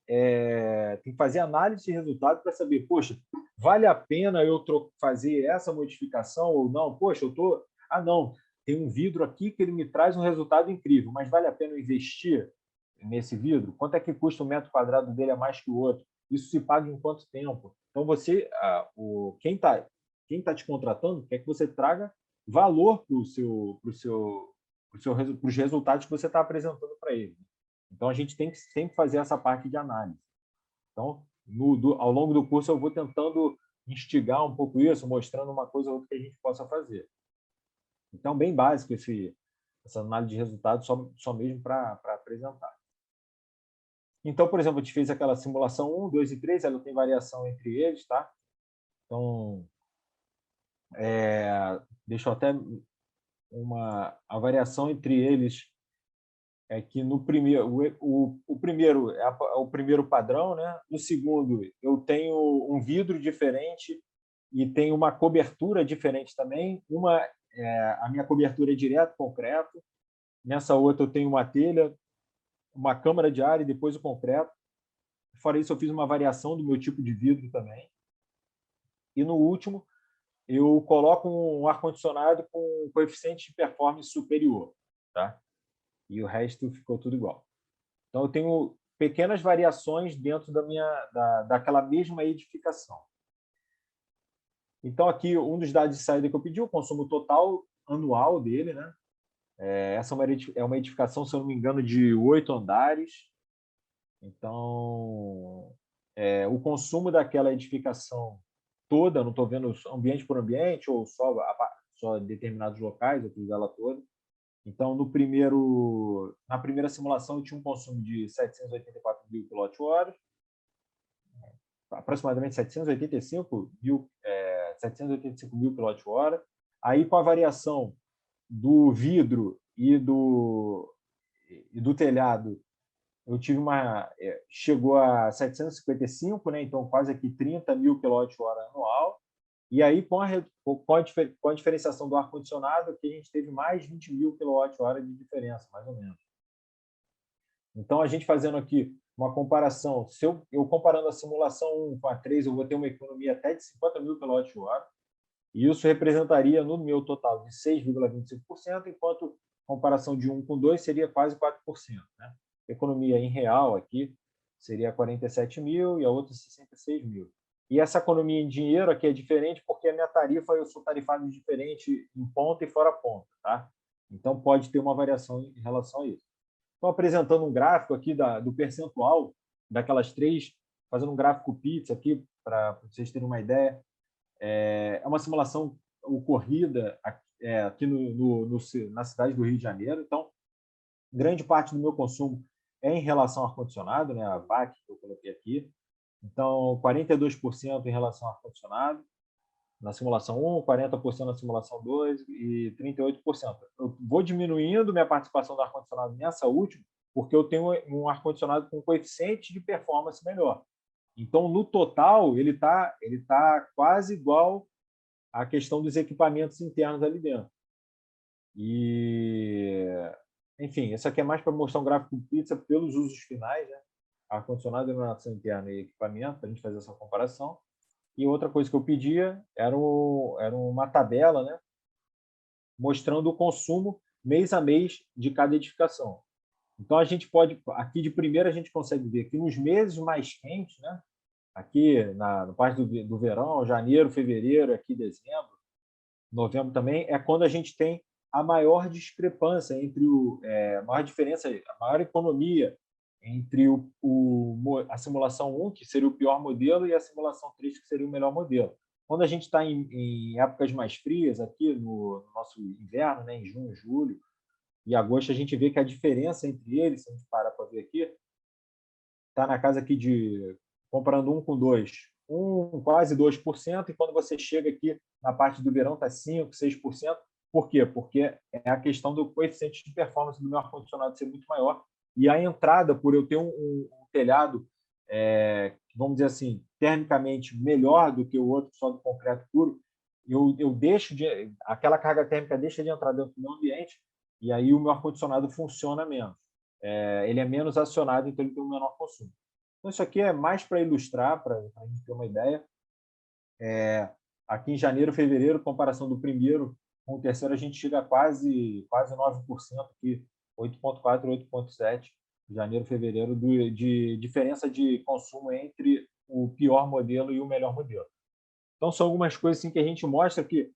tem que fazer análise de resultado para saber, poxa, vale a pena eu fazer essa modificação ou não? Poxa, não, tem um vidro aqui que ele me traz um resultado incrível, mas vale a pena eu investir nesse vidro? Quanto é que custa o metro quadrado dele a mais que o outro? Isso se paga em quanto tempo? Então, quem está te contratando quer que você traga valor para os resultados que você está apresentando para ele. Então, a gente tem que sempre fazer essa parte de análise. Então, ao longo do curso, eu vou tentando instigar um pouco isso, mostrando uma coisa ou outra que a gente possa fazer. Então, bem básico essa análise de resultados, só mesmo para apresentar. Então, por exemplo, a gente fez aquela simulação 1, 2 e 3, ela tem variação entre eles, tá? Então, deixa eu até a variação entre eles é que no primeiro, o primeiro é o primeiro padrão, né? No segundo, eu tenho um vidro diferente e tenho uma cobertura diferente também. A minha cobertura é direto concreto. Nessa outra, eu tenho uma telha, uma câmara de ar e depois o concreto. Fora isso, eu fiz uma variação do meu tipo de vidro também. E no último, eu coloco um ar-condicionado com um coeficiente de performance superior, tá? E o resto ficou tudo igual. Então, eu tenho pequenas variações dentro daquela mesma edificação. Então, aqui, um dos dados de saída que eu pedi, o consumo total anual dele, né? Essa é uma edificação, se eu não me engano, de 8 andares. Então, o consumo daquela edificação toda, não estou vendo ambiente por ambiente ou só determinados locais, eu fiz ela toda. Então, na primeira simulação, eu tinha um consumo de 784 mil kWh, aproximadamente 785 mil kWh. Aí, com a variação do vidro e do telhado, eu tive chegou a 755, né? Então quase aqui 30 mil kWh anual. E aí, com a diferenciação do ar-condicionado, aqui a gente teve mais 20 mil kWh de diferença, mais ou menos. Então, a gente fazendo aqui uma comparação, se eu comparando a simulação 1 com a 3, eu vou ter uma economia até de 50 mil kWh, e isso representaria no meu total de 6,25%, enquanto a comparação de 1 com 2 seria quase 4%. Né? Economia em real aqui seria 47 mil e a outra 66 mil. E essa economia em dinheiro aqui é diferente porque a minha tarifa, eu sou tarifado diferente em ponta e fora ponta. Tá? Então, pode ter uma variação em relação a isso. Estou apresentando um gráfico aqui do percentual daquelas três, fazendo um gráfico pizza aqui para vocês terem uma ideia. É uma simulação ocorrida aqui na cidade do Rio de Janeiro. Então, grande parte do meu consumo é em relação ao ar-condicionado, né? A VAC que eu coloquei aqui. Então, 42% em relação ao ar-condicionado na simulação 1, 40% na simulação 2 e 38%. Eu vou diminuindo minha participação do ar-condicionado nessa última, porque eu tenho um ar-condicionado com coeficiente de performance melhor. Então, no total, ele tá quase igual à questão dos equipamentos internos ali dentro. Enfim, isso aqui é mais para mostrar um gráfico pizza pelos usos finais, né? Ar-condicionado, iluminação interna e equipamento, para a gente fazer essa comparação. E outra coisa que eu pedia era uma tabela, né? Mostrando o consumo mês a mês de cada edificação. Então, a gente pode, aqui de primeira, a gente consegue ver que nos meses mais quentes, né? Aqui na parte do verão, janeiro, fevereiro, aqui dezembro, novembro também, é quando a gente tem a maior discrepância entre a maior diferença, a maior economia entre a simulação 1, que seria o pior modelo, e a simulação 3, que seria o melhor modelo. Quando a gente está em épocas mais frias, aqui no nosso inverno, né, em junho, julho e agosto, a gente vê que a diferença entre eles, se a gente parar para ver aqui, está na casa aqui de comparando um com dois, quase 2%, e quando você chega aqui na parte do verão está 5%, 6%. Por quê? Porque é a questão do coeficiente de performance do meu ar-condicionado ser muito maior, e a entrada, por eu ter um telhado, vamos dizer assim, termicamente melhor do que o outro só do concreto puro, eu deixo aquela carga térmica deixa de entrar dentro do meu ambiente, e aí o meu ar-condicionado funciona menos. Ele é menos acionado, então ele tem um menor consumo. Então, isso aqui é mais para ilustrar, para a gente ter uma ideia. Aqui em janeiro, fevereiro, comparação do primeiro com o terceiro, a gente chega a quase 9%, aqui, 8,4%, 8,7%, janeiro, fevereiro, de diferença de consumo entre o pior modelo e o melhor modelo. Então, são algumas coisas assim, que a gente mostra que,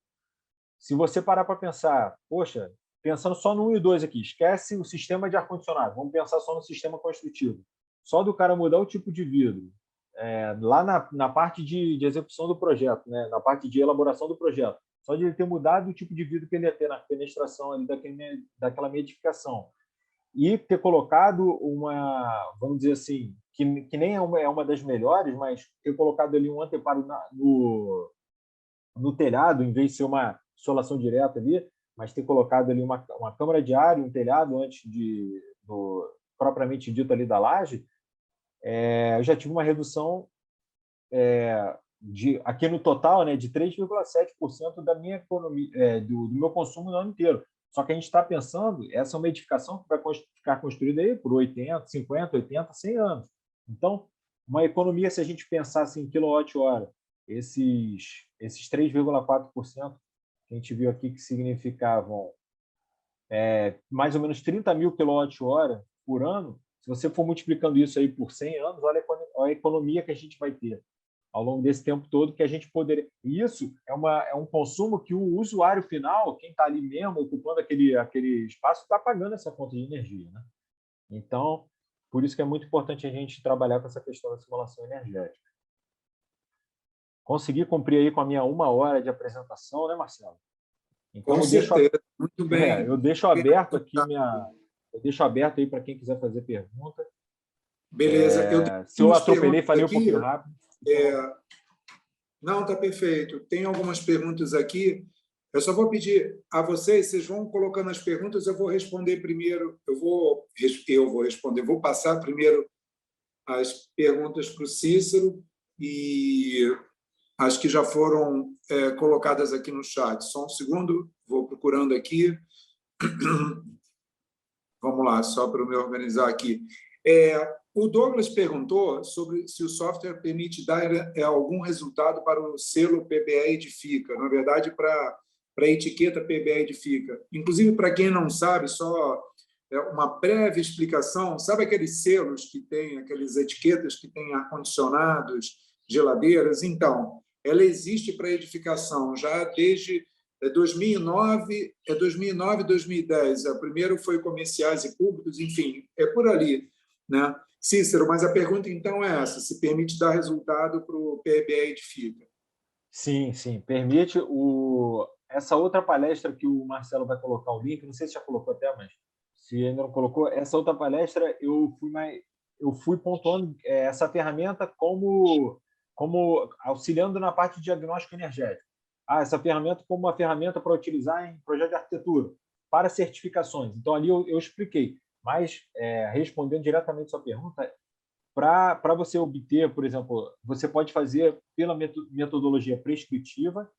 se você parar para pensar, poxa, pensando só no 1 e 2 aqui, esquece o sistema de ar-condicionado, vamos pensar só no sistema construtivo. Só do cara mudar o tipo de vidro, lá na parte de execução do projeto, né, na parte de elaboração do projeto, só de ele ter mudado o tipo de vidro que ele ia ter na fenestração ali daquela meia edificação, e ter colocado vamos dizer assim, que nem é uma das melhores, mas ter colocado ali um anteparo no telhado, em vez de ser uma insolação direta ali, mas ter colocado ali uma câmara de ar e um telhado antes do propriamente dito ali da laje, eu já tive uma redução aqui no total, né, de 3,7% da minha economia, do meu consumo no ano inteiro. Só que a gente está pensando, essa é uma edificação que vai ficar construída aí por 80, 50, 80, 100 anos. Então, uma economia, se a gente pensasse em quilowatt-hora, esses 3,4% que a gente viu aqui, que significavam mais ou menos 30 mil quilowatt-hora por ano, se você for multiplicando isso aí por 100 anos, olha a economia que a gente vai ter ao longo desse tempo todo, que a gente poderia... E isso é um consumo que o usuário final, quem está ali mesmo, ocupando aquele espaço, está pagando essa conta de energia, né? Então, por isso que é muito importante a gente trabalhar com essa questão da simulação energética. Consegui cumprir aí com a minha 1 hora de apresentação, né, Marcelo? Então, Com certeza, muito bem. eu deixo aberto aqui eu deixo aberto aí para quem quiser fazer pergunta. Beleza. Eu Se eu tenho atropelei, falei aqui, um pouquinho rápido. Não, está perfeito. Tem algumas perguntas aqui. Eu só vou pedir a vocês vão colocando as perguntas, eu vou responder primeiro. Eu vou responder, vou passar primeiro as perguntas para o Cícero e as que já foram colocadas aqui no chat. Só um segundo, vou procurando aqui. Vamos lá, só para eu me organizar aqui. O Douglas perguntou sobre se o software permite dar algum resultado para o selo PBE Edifica, na verdade, para a etiqueta PBE Edifica. Inclusive, para quem não sabe, só uma breve explicação, sabe aqueles selos que tem, aquelas etiquetas que têm ar-condicionados, geladeiras? Então, ela existe para edificação já desde 2009, 2010. O primeiro foi comerciais e públicos, enfim, é por ali, né? Cícero, mas a pergunta então é essa: se permite dar resultado para o PBE Edifica? Sim, sim, permite. Essa outra palestra que o Marcelo vai colocar o link, não sei se já colocou até, mas se ainda não colocou, essa outra palestra eu fui pontuando essa ferramenta como auxiliando na parte de diagnóstico energético. Essa ferramenta como uma ferramenta para utilizar em projeto de arquitetura, para certificações. Então, ali eu expliquei. Mas, respondendo diretamente a sua pergunta, para você obter, por exemplo, você pode fazer pela metodologia prescritiva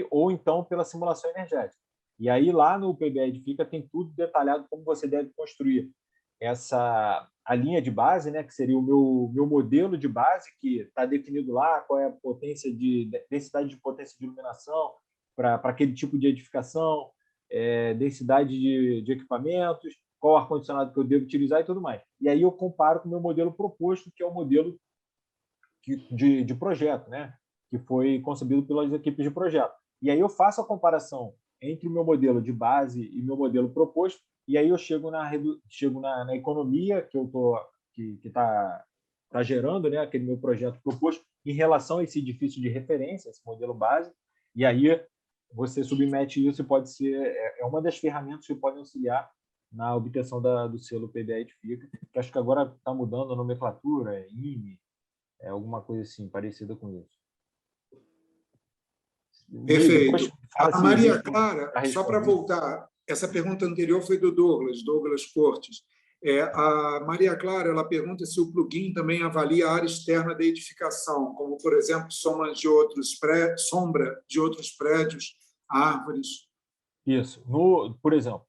ou então pela simulação energética. E aí, lá no PBE Edifica, tem tudo detalhado como você deve construir a linha de base, né, que seria o meu modelo de base, que está definido lá, qual é a densidade de potência de iluminação para aquele tipo de edificação, densidade de equipamentos, qual ar-condicionado que eu devo utilizar e tudo mais. E aí eu comparo com o meu modelo proposto, que é o modelo de projeto, né, que foi concebido pelas equipes de projeto. E aí eu faço a comparação entre o meu modelo de base e meu modelo proposto, e aí eu chego na economia que está gerando, né, aquele meu projeto proposto em relação a esse edifício de referência, esse modelo base, e aí você submete isso e pode ser uma das ferramentas que podem auxiliar na obtenção do selo PBE Edifica, que acho que agora está mudando a nomenclatura, INE, É alguma coisa assim, parecida com isso. Perfeito. Fala A se Maria existe Clara, para só para responder. voltar, essa pergunta anterior foi do Douglas Cortes. A Maria Clara, ela pergunta se o plugin também avalia a área externa da edificação, como, por exemplo, sombra de outros prédios, árvores. Isso. Por exemplo,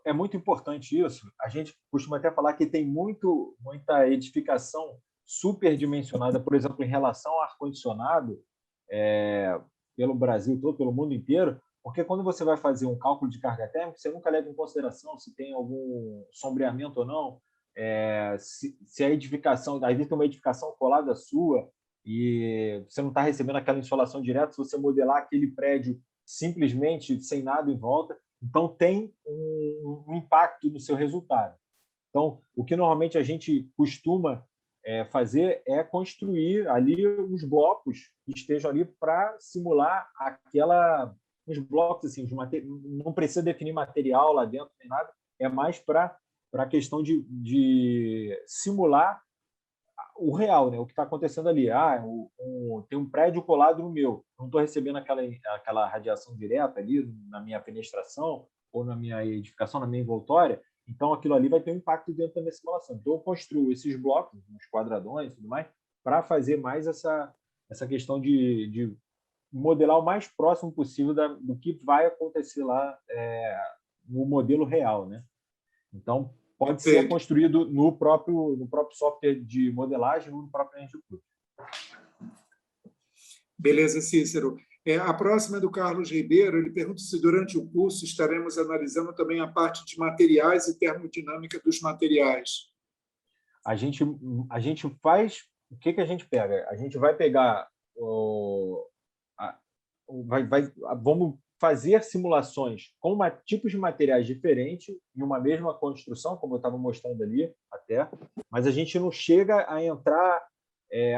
é muito importante isso. A gente costuma até falar que tem muita edificação superdimensionada, por exemplo, em relação ao ar-condicionado, pelo Brasil todo, pelo mundo inteiro, porque quando você vai fazer um cálculo de carga térmica, você nunca leva em consideração se tem algum sombreamento ou não, se a edificação, às vezes tem uma edificação colada à sua e você não está recebendo aquela insolação direta, se você modelar aquele prédio simplesmente sem nada em volta, então tem um impacto no seu resultado. Então, o que normalmente a gente costuma fazer é construir ali os blocos que estejam ali para simular os blocos assim, não precisa definir material lá dentro nem nada, é mais para a questão de simular o real, né? O que está acontecendo ali. Tem um prédio colado no meu, não estou recebendo aquela radiação direta ali na minha fenestração ou na minha edificação, na minha envoltória, então aquilo ali vai ter um impacto dentro da minha simulação. Então eu construo esses blocos, uns quadradões e tudo mais, para fazer mais essa questão de modelar o mais próximo possível do que vai acontecer lá no modelo real, né? Então, pode ser Perfeito. construído no próprio software de modelagem ou no próprio Engine. Beleza, Cícero. A próxima é do Carlos Ribeiro. Ele pergunta se durante o curso estaremos analisando também a parte de materiais e termodinâmica dos materiais. A gente faz... O que a gente pega? A gente vai pegar... vamos fazer simulações com tipos de materiais diferentes em uma mesma construção, como eu estava mostrando ali até, mas a gente não chega a entrar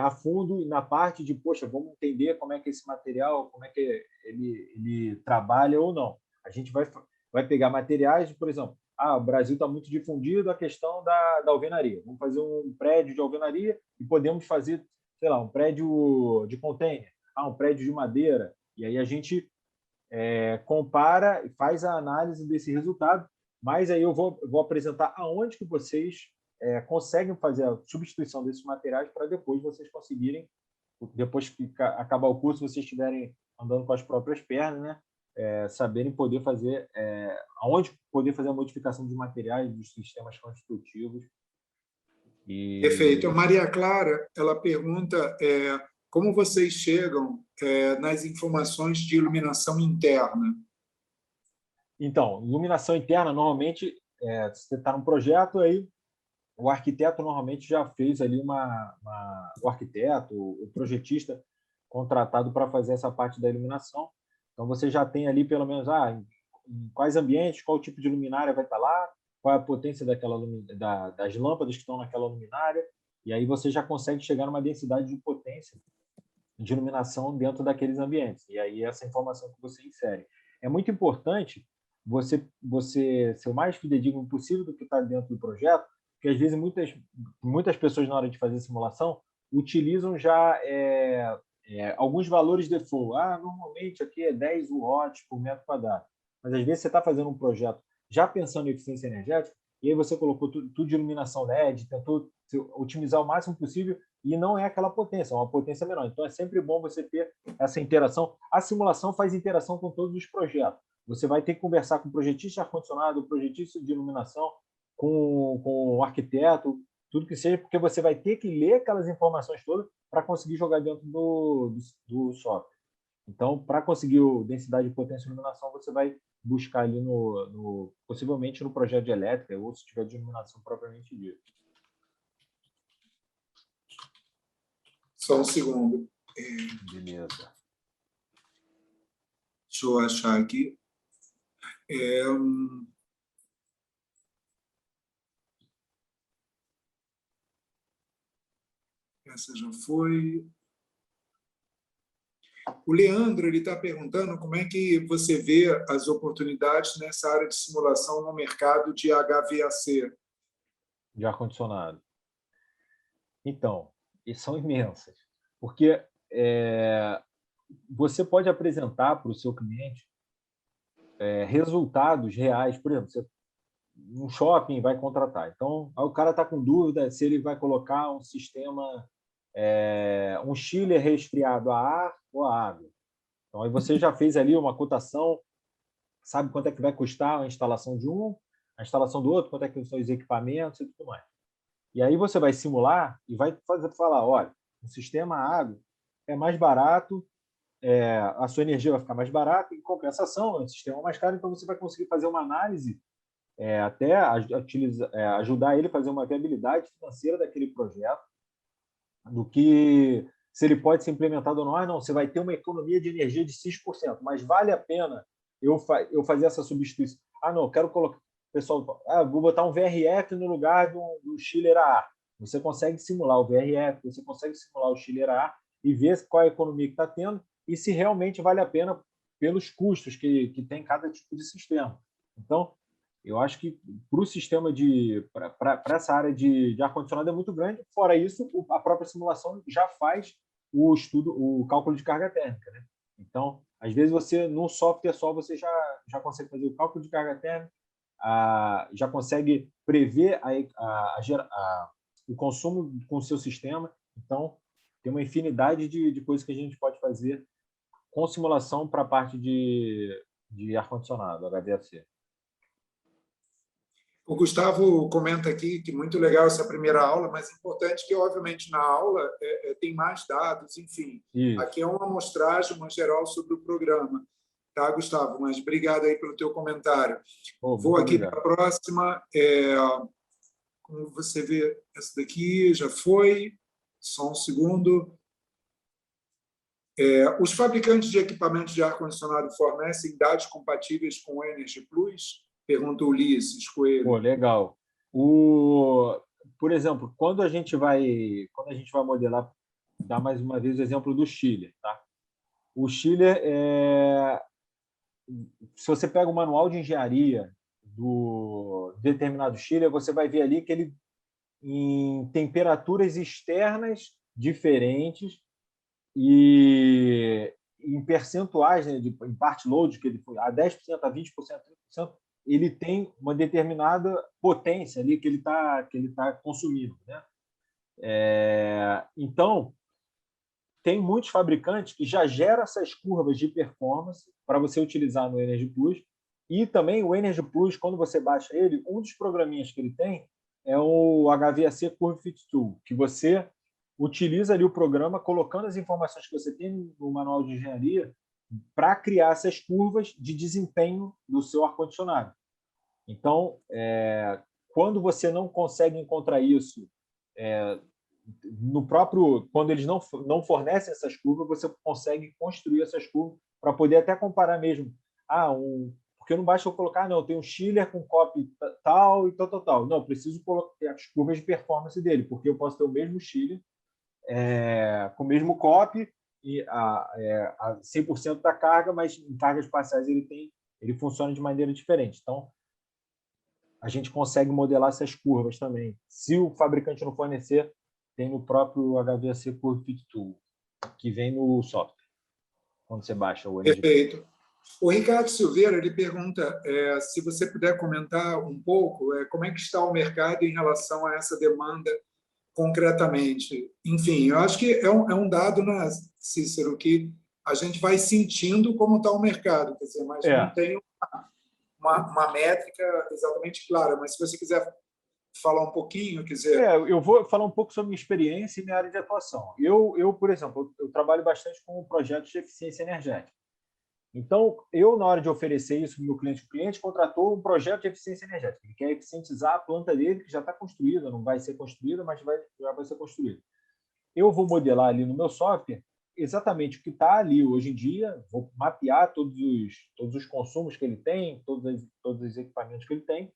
a fundo na parte de, poxa, vamos entender como é que esse material, como é que ele trabalha ou não. A gente vai pegar materiais, por exemplo, o Brasil está muito difundido a questão da alvenaria. Vamos fazer um prédio de alvenaria e podemos fazer, sei lá, um prédio de container, um prédio de madeira, e aí a gente compara e faz a análise desse resultado, mas aí eu vou apresentar aonde que vocês conseguem fazer a substituição desses materiais para depois vocês conseguirem, depois que acabar o curso, vocês estiverem andando com as próprias pernas, né? Saberem poder fazer, aonde poder fazer a modificação dos materiais, dos sistemas construtivos. Perfeito. A Maria Clara, ela pergunta como vocês chegam nas informações de iluminação interna? Então, iluminação interna, normalmente, você está num projeto, aí o arquiteto normalmente já fez ali o arquiteto, o projetista contratado para fazer essa parte da iluminação. Então, você já tem ali, pelo menos, em quais ambientes, qual tipo de luminária vai estar lá, qual é a potência das lâmpadas que estão naquela luminária, e aí você já consegue chegar numa densidade de potência de iluminação dentro daqueles ambientes. E aí essa informação que você insere. É muito importante você ser o mais fidedigno possível do que está dentro do projeto, porque às vezes muitas pessoas, na hora de fazer simulação, utilizam já alguns valores default. Normalmente aqui é 10 watts por metro quadrado. Mas às vezes você está fazendo um projeto já pensando em eficiência energética, e aí você colocou tudo de iluminação LED, tentou otimizar o máximo possível, e não é aquela potência, é uma potência menor. Então, é sempre bom você ter essa interação. A simulação faz interação com todos os projetos. Você vai ter que conversar com o projetista de ar-condicionado, o projetista de iluminação, com o arquiteto, tudo que seja, porque você vai ter que ler aquelas informações todas para conseguir jogar dentro do software. Então, para conseguir densidade de potência e iluminação, você vai buscar ali possivelmente no projeto de elétrica, ou se tiver de iluminação propriamente dito. Só um segundo. Beleza. Deixa eu achar aqui. Essa já foi. O Leandro está perguntando como é que você vê as oportunidades nessa área de simulação no mercado de HVAC. De ar-condicionado. Então, e são imensas, porque você pode apresentar para o seu cliente resultados reais. Por exemplo, você, um shopping vai contratar. Então, aí o cara está com dúvida se ele vai colocar um sistema, um chiller resfriado a ar ou a água. Então, aí você já fez ali uma cotação, sabe quanto é que vai custar a instalação de um, a instalação do outro, quanto é que são os equipamentos e tudo mais. E aí você vai simular e vai falar, olha, o sistema água é mais barato, a sua energia vai ficar mais barata, em compensação, é um sistema mais caro, então você vai conseguir fazer uma análise, até ajudar ele a fazer uma viabilidade financeira daquele projeto, do que se ele pode ser implementado ou não. Não, você vai ter uma economia de energia de X%, mas vale a pena eu fazer essa substituição. Não, eu quero colocar... Pessoal, vou botar um VRF no lugar do chiller a ar. Você consegue simular o VRF, você consegue simular o chiller a ar e ver qual é a economia que está tendo e se realmente vale a pena pelos custos que tem cada tipo de sistema. Então, eu acho que para o sistema para essa área de ar-condicionado é muito grande. Fora isso, a própria simulação já faz o estudo, o cálculo de carga térmica, né? Então, às vezes você no software só você já consegue fazer o cálculo de carga térmica, já consegue prever o consumo com o seu sistema. Então, tem uma infinidade de coisas que a gente pode fazer com simulação para a parte de ar-condicionado, HVAC. O Gustavo comenta aqui que muito legal essa primeira aula, mas é importante que, obviamente, na aula tem mais dados, enfim. Isso. Aqui é uma amostragem, uma geral sobre o programa. Tá, Gustavo? Mas obrigado aí pelo teu comentário. Vou aqui para a próxima. Como você vê, essa daqui já foi. Só um segundo. Os fabricantes de equipamentos de ar-condicionado fornecem dados compatíveis com o Energy Plus? Pergunta o Ulisses Coelho. Pô, legal. Por exemplo, quando a gente vai modelar, dar mais uma vez o exemplo do chiller, tá? O chiller, se você pega o manual de engenharia do determinado chiller, você vai ver ali que ele, em temperaturas externas diferentes e em percentuais, né, em part load, que ele foi a 10%, a 20%, 30%, ele tem uma determinada potência ali que ele tá consumindo, né? Então, tem muitos fabricantes que já geram essas curvas de performance para você utilizar no Energy Plus. E também o Energy Plus, quando você baixa ele, um dos programinhas que ele tem é o HVAC Curve Fit Tool, que você utiliza ali o programa colocando as informações que você tem no manual de engenharia para criar essas curvas de desempenho do seu ar-condicionado. Então, quando você não consegue encontrar isso no próprio, quando eles não fornecem essas curvas, você consegue construir essas curvas para poder até comparar mesmo. Porque não basta eu colocar, não, tem um chiller com copy tal e tal. Não, preciso colocar as curvas de performance dele, porque eu posso ter o mesmo chiller com o mesmo copy e a 100% da carga, mas em cargas parciais ele funciona de maneira diferente. Então, a gente consegue modelar essas curvas também. Se o fabricante não fornecer, tem no próprio HVAC Curve Fit Tool, que vem no software, quando você baixa o Energy. Perfeito. O Ricardo Silveira ele pergunta se você puder comentar um pouco como é que está o mercado em relação a essa demanda concretamente. Enfim, eu acho que é um dado, né, Cícero, que a gente vai sentindo como está o mercado, quer dizer, mas não tem uma métrica exatamente clara. Mas se você quiser falar um pouquinho, eu vou falar um pouco sobre minha experiência e minha área de atuação. Eu, por exemplo, eu trabalho bastante com projetos de eficiência energética. Então, na hora de oferecer isso para o meu cliente, o cliente contratou um projeto de eficiência energética. Ele quer eficientizar a planta dele, que já está construída, não vai ser construída, mas já vai ser construída. Eu vou modelar ali no meu software exatamente o que está ali hoje em dia, vou mapear todos os consumos que ele tem, todos os equipamentos que ele tem,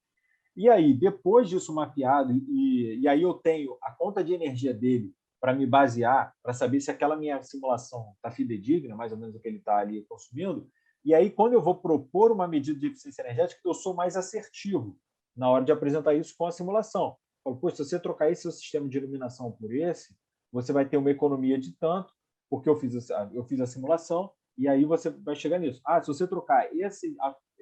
e aí, depois disso mapeado, e aí eu tenho a conta de energia dele para me basear, para saber se aquela minha simulação está fidedigna, mais ou menos o que ele está ali consumindo, e aí quando eu vou propor uma medida de eficiência energética, eu sou mais assertivo na hora de apresentar isso com a simulação. falo, pô, se você trocar esse seu sistema de iluminação por esse, você vai ter uma economia de tanto, porque eu fiz a simulação, e aí você vai chegar nisso. Se você trocar esse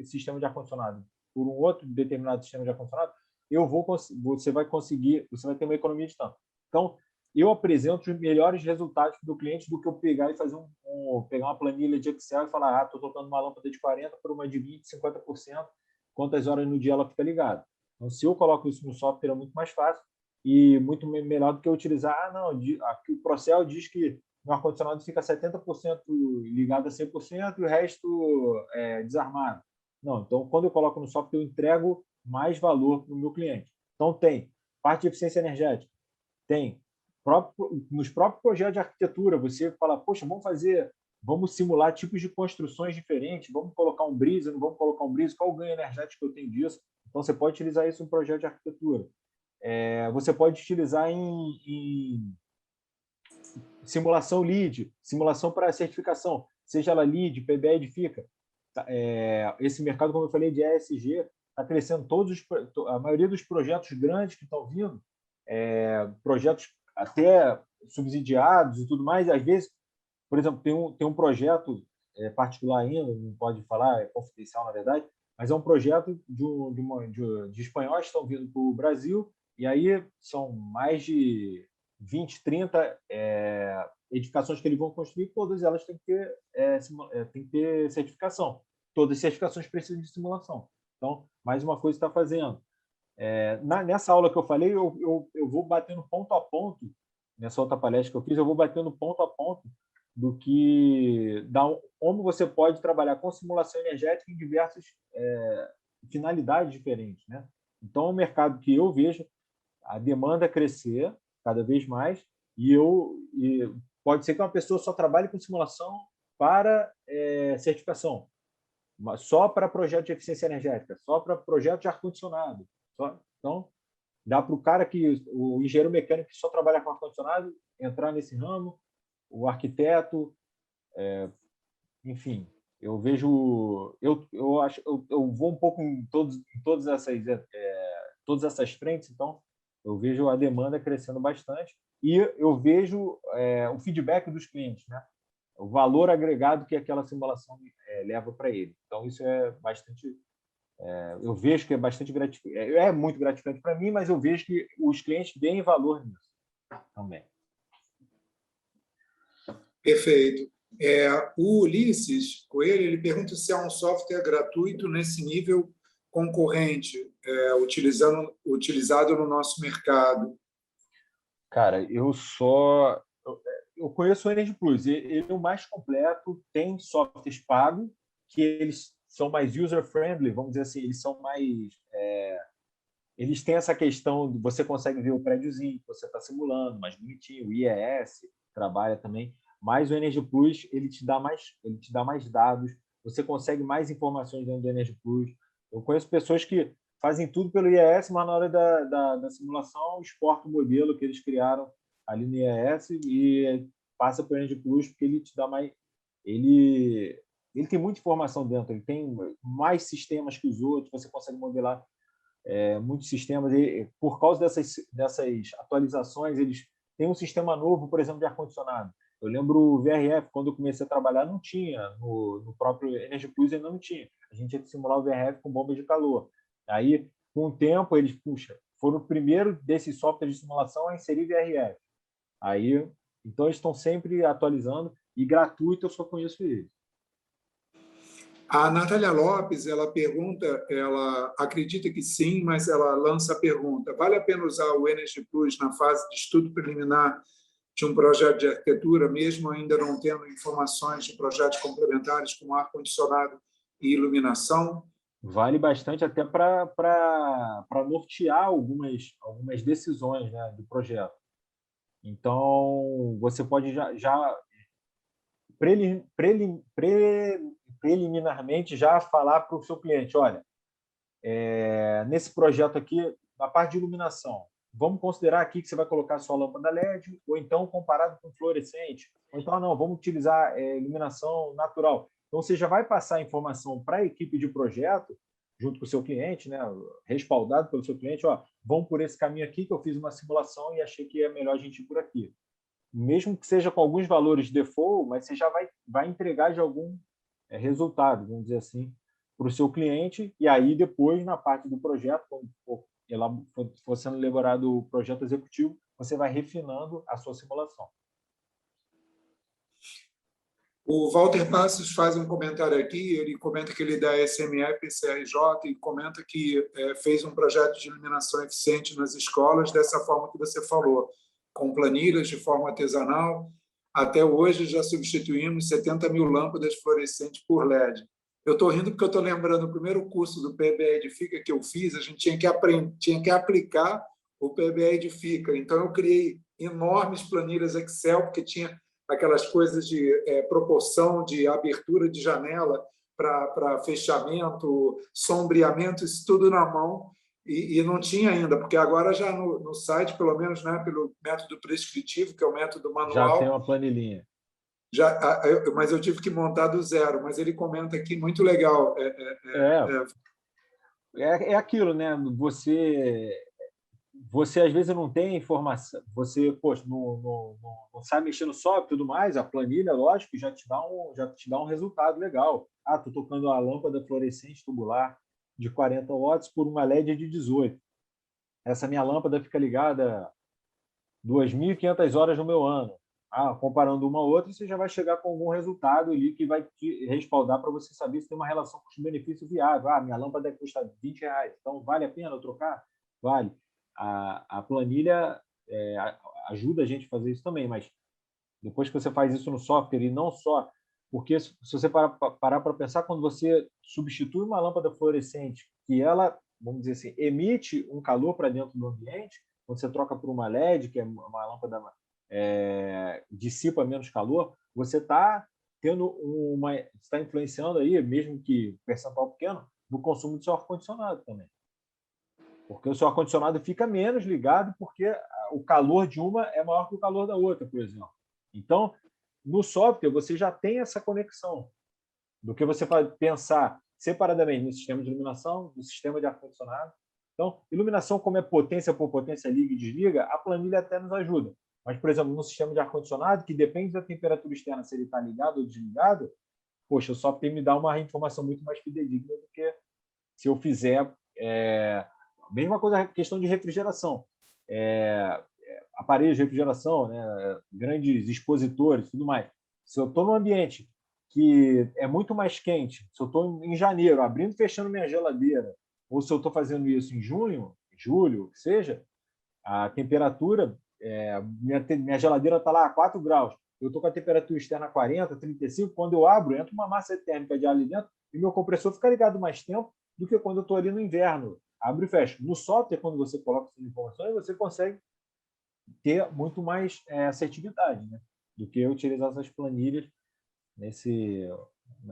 sistema de ar-condicionado por um outro determinado sistema de ar-condicionado, você vai ter uma economia de tanto. Então, eu apresento os melhores resultados do cliente do que eu pegar e fazer pegar uma planilha de Excel e falar, estou trocando uma lâmpada de 40 por uma de 20, 50%, quantas horas no dia ela fica ligada. Então, se eu coloco isso no software, é muito mais fácil e muito melhor do que eu utilizar, aqui o Procel diz que no ar-condicionado fica 70% ligado a 100% e o resto desarmado. Não, então, quando eu coloco no software, eu entrego mais valor para o meu cliente. Então, tem parte de eficiência energética, tem nos próprios projetos de arquitetura, você fala, poxa, vamos simular tipos de construções diferentes, vamos colocar um brise, não vamos colocar um brise, qual o ganho energético que eu tenho disso? Então, você pode utilizar isso em um projeto de arquitetura. Você pode utilizar em simulação LEED, simulação para certificação, seja ela LEED, PBE Edifica. Esse mercado, como eu falei, de ESG, está crescendo. A maioria dos projetos grandes que estão vindo, projetos até subsidiados e tudo mais, às vezes, por exemplo, tem um projeto particular ainda, não pode falar, é confidencial, na verdade, mas é um projeto de espanhóis que estão vindo para o Brasil, e aí são mais de 20, 30 edificações que eles vão construir, todas elas têm que ter certificação. Todas as certificações precisam de simulação. Então, mais uma coisa que está fazendo. Nessa aula que eu falei, eu vou batendo ponto a ponto, nessa outra palestra que eu fiz, eu vou batendo ponto a ponto como você pode trabalhar com simulação energética em diversas finalidades diferentes, né? Então, é um mercado que eu vejo a demanda crescer cada vez mais e pode ser que uma pessoa só trabalhe com simulação para certificação, só para projeto de eficiência energética, só para projeto de ar-condicionado. Então, dá para o engenheiro mecânico que só trabalha com ar-condicionado entrar nesse ramo, o arquiteto, enfim, eu vejo, eu vou um pouco em todas essas frentes, então eu vejo a demanda crescendo bastante e eu vejo o feedback dos clientes, né? O valor agregado que aquela simulação leva para ele. Então isso é bastante, eu vejo que é bastante gratificante, é muito gratificante para mim, mas eu vejo que os clientes deem valor nisso também. Perfeito. O Ulisses Coelho, ele pergunta se há um software gratuito nesse nível concorrente, utilizado no nosso mercado. Cara, eu conheço o Energy Plus. Ele é o mais completo, tem softwares pagos, que eles são mais user-friendly, vamos dizer assim, eles são mais... eles têm essa questão, você consegue ver o prédiozinho que você está simulando, mais bonitinho, o IES trabalha também, mas o Energy Plus ele te dá mais dados, você consegue mais informações dentro do Energy Plus. Eu conheço pessoas que fazem tudo pelo IES, mas na hora da simulação exporta o modelo que eles criaram ali no IES e passa para o Energy Plus, porque ele te dá mais... Ele tem muita informação dentro, ele tem mais sistemas que os outros, você consegue modelar muitos sistemas. E, por causa dessas atualizações, eles têm um sistema novo, por exemplo, de ar-condicionado. Eu lembro o VRF, quando eu comecei a trabalhar, não tinha, no próprio Energy Plus ainda não tinha. A gente tinha que simular o VRF com bomba de calor. Aí, com o tempo, eles foram o primeiro desses softwares de simulação a inserir VRF. Aí, então, eles estão sempre atualizando e gratuito eu só conheço eles. A Natália Lopes, ela acredita que sim, mas ela lança a pergunta: vale a pena usar o Energy Plus na fase de estudo preliminar de um projeto de arquitetura, mesmo ainda não tendo informações de projetos complementares como ar-condicionado e iluminação? Vale bastante até para nortear algumas decisões, né, do projeto. Então, você pode já preliminarmente já falar para o seu cliente, olha, nesse projeto aqui, na parte de iluminação, vamos considerar aqui que você vai colocar a sua lâmpada LED, ou então comparado com fluorescente, ou então, não, vamos utilizar iluminação natural. Então, você já vai passar a informação para a equipe de projeto, junto com o seu cliente, né, respaldado pelo seu cliente, ó, vamos por esse caminho aqui que eu fiz uma simulação e achei que é melhor a gente ir por aqui. Mesmo que seja com alguns valores de default, mas você já vai entregar de algum resultado, vamos dizer assim, para o seu cliente, e aí depois, na parte do projeto, quando for sendo elaborado o projeto executivo, você vai refinando a sua simulação. O Walter Passos faz um comentário aqui, ele comenta que ele é da SME PCRJ e comenta que fez um projeto de iluminação eficiente nas escolas dessa forma que você falou, com planilhas de forma artesanal. Até hoje já substituímos 70 mil lâmpadas fluorescentes por LED. Eu estou rindo porque eu estou lembrando o primeiro curso do PBE Edifica que eu fiz, a gente tinha que aplicar o PBE Edifica. Então, eu criei enormes planilhas Excel, porque tinha aquelas coisas de proporção, de abertura de janela para fechamento, sombreamento, isso tudo na mão, e não tinha ainda, porque agora já no site, pelo menos, né, pelo método prescritivo, que é o método manual... Já tem uma planilhinha. Mas eu tive que montar do zero, mas ele comenta aqui, muito legal. É aquilo, né? Você às vezes não tem informação, você poxa, não sabe mexer no software e tudo mais, a planilha, lógico, já te dá um resultado legal. Estou tocando a lâmpada fluorescente tubular de 40 watts por uma LED de 18. Essa minha lâmpada fica ligada 2.500 horas no meu ano. Comparando uma a outra, você já vai chegar com algum resultado ali que vai te respaldar para você saber se tem uma relação custo-benefício viável. Minha lâmpada custa R$20, então vale a pena eu trocar? Vale. A planilha ajuda a gente a fazer isso também, mas depois que você faz isso no software, e não só... Porque se você parar para pensar, quando você substitui uma lâmpada fluorescente, que ela, vamos dizer assim, emite um calor para dentro do ambiente, quando você troca por uma LED, que é uma lâmpada dissipa menos calor, você está influenciando aí, mesmo que percentual pequeno, no consumo do seu ar-condicionado também. Porque o seu ar-condicionado fica menos ligado porque o calor de uma é maior que o calor da outra, por exemplo. Então, no software, você já tem essa conexão do que você vai pensar separadamente no sistema de iluminação, no sistema de ar-condicionado. Então, iluminação, como é potência por potência, liga e desliga, a planilha até nos ajuda. Mas, por exemplo, no sistema de ar-condicionado, que depende da temperatura externa, se ele está ligado ou desligado, poxa, o software me dá uma informação muito mais fidedigna do que se eu fizer... Mesma coisa a questão de refrigeração. Aparelhos de refrigeração, né, grandes expositores, tudo mais. Se eu estou num ambiente que é muito mais quente, se eu estou em janeiro, abrindo e fechando minha geladeira, ou se eu estou fazendo isso em junho, julho, que seja, a temperatura, minha geladeira está lá a 4 graus, eu estou com a temperatura externa a 40, 35, quando eu abro, entra uma massa térmica de ar ali dentro e meu compressor fica ligado mais tempo do que quando eu estou ali no inverno. Abre e fecha. No software, quando você coloca essas informações, você consegue ter muito mais assertividade, né? Do que utilizar essas planilhas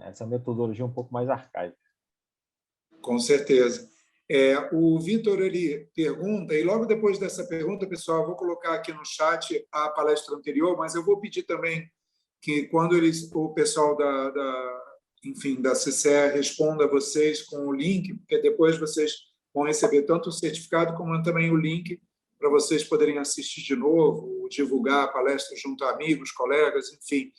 essa metodologia um pouco mais arcaica. Com certeza. O Vitor, ele pergunta, e logo depois dessa pergunta, pessoal, eu vou colocar aqui no chat a palestra anterior, mas eu vou pedir também que quando o pessoal da CCE responda a vocês com o link, porque depois vocês vão receber tanto o certificado como também o link para vocês poderem assistir de novo, divulgar a palestra junto a amigos, colegas, enfim.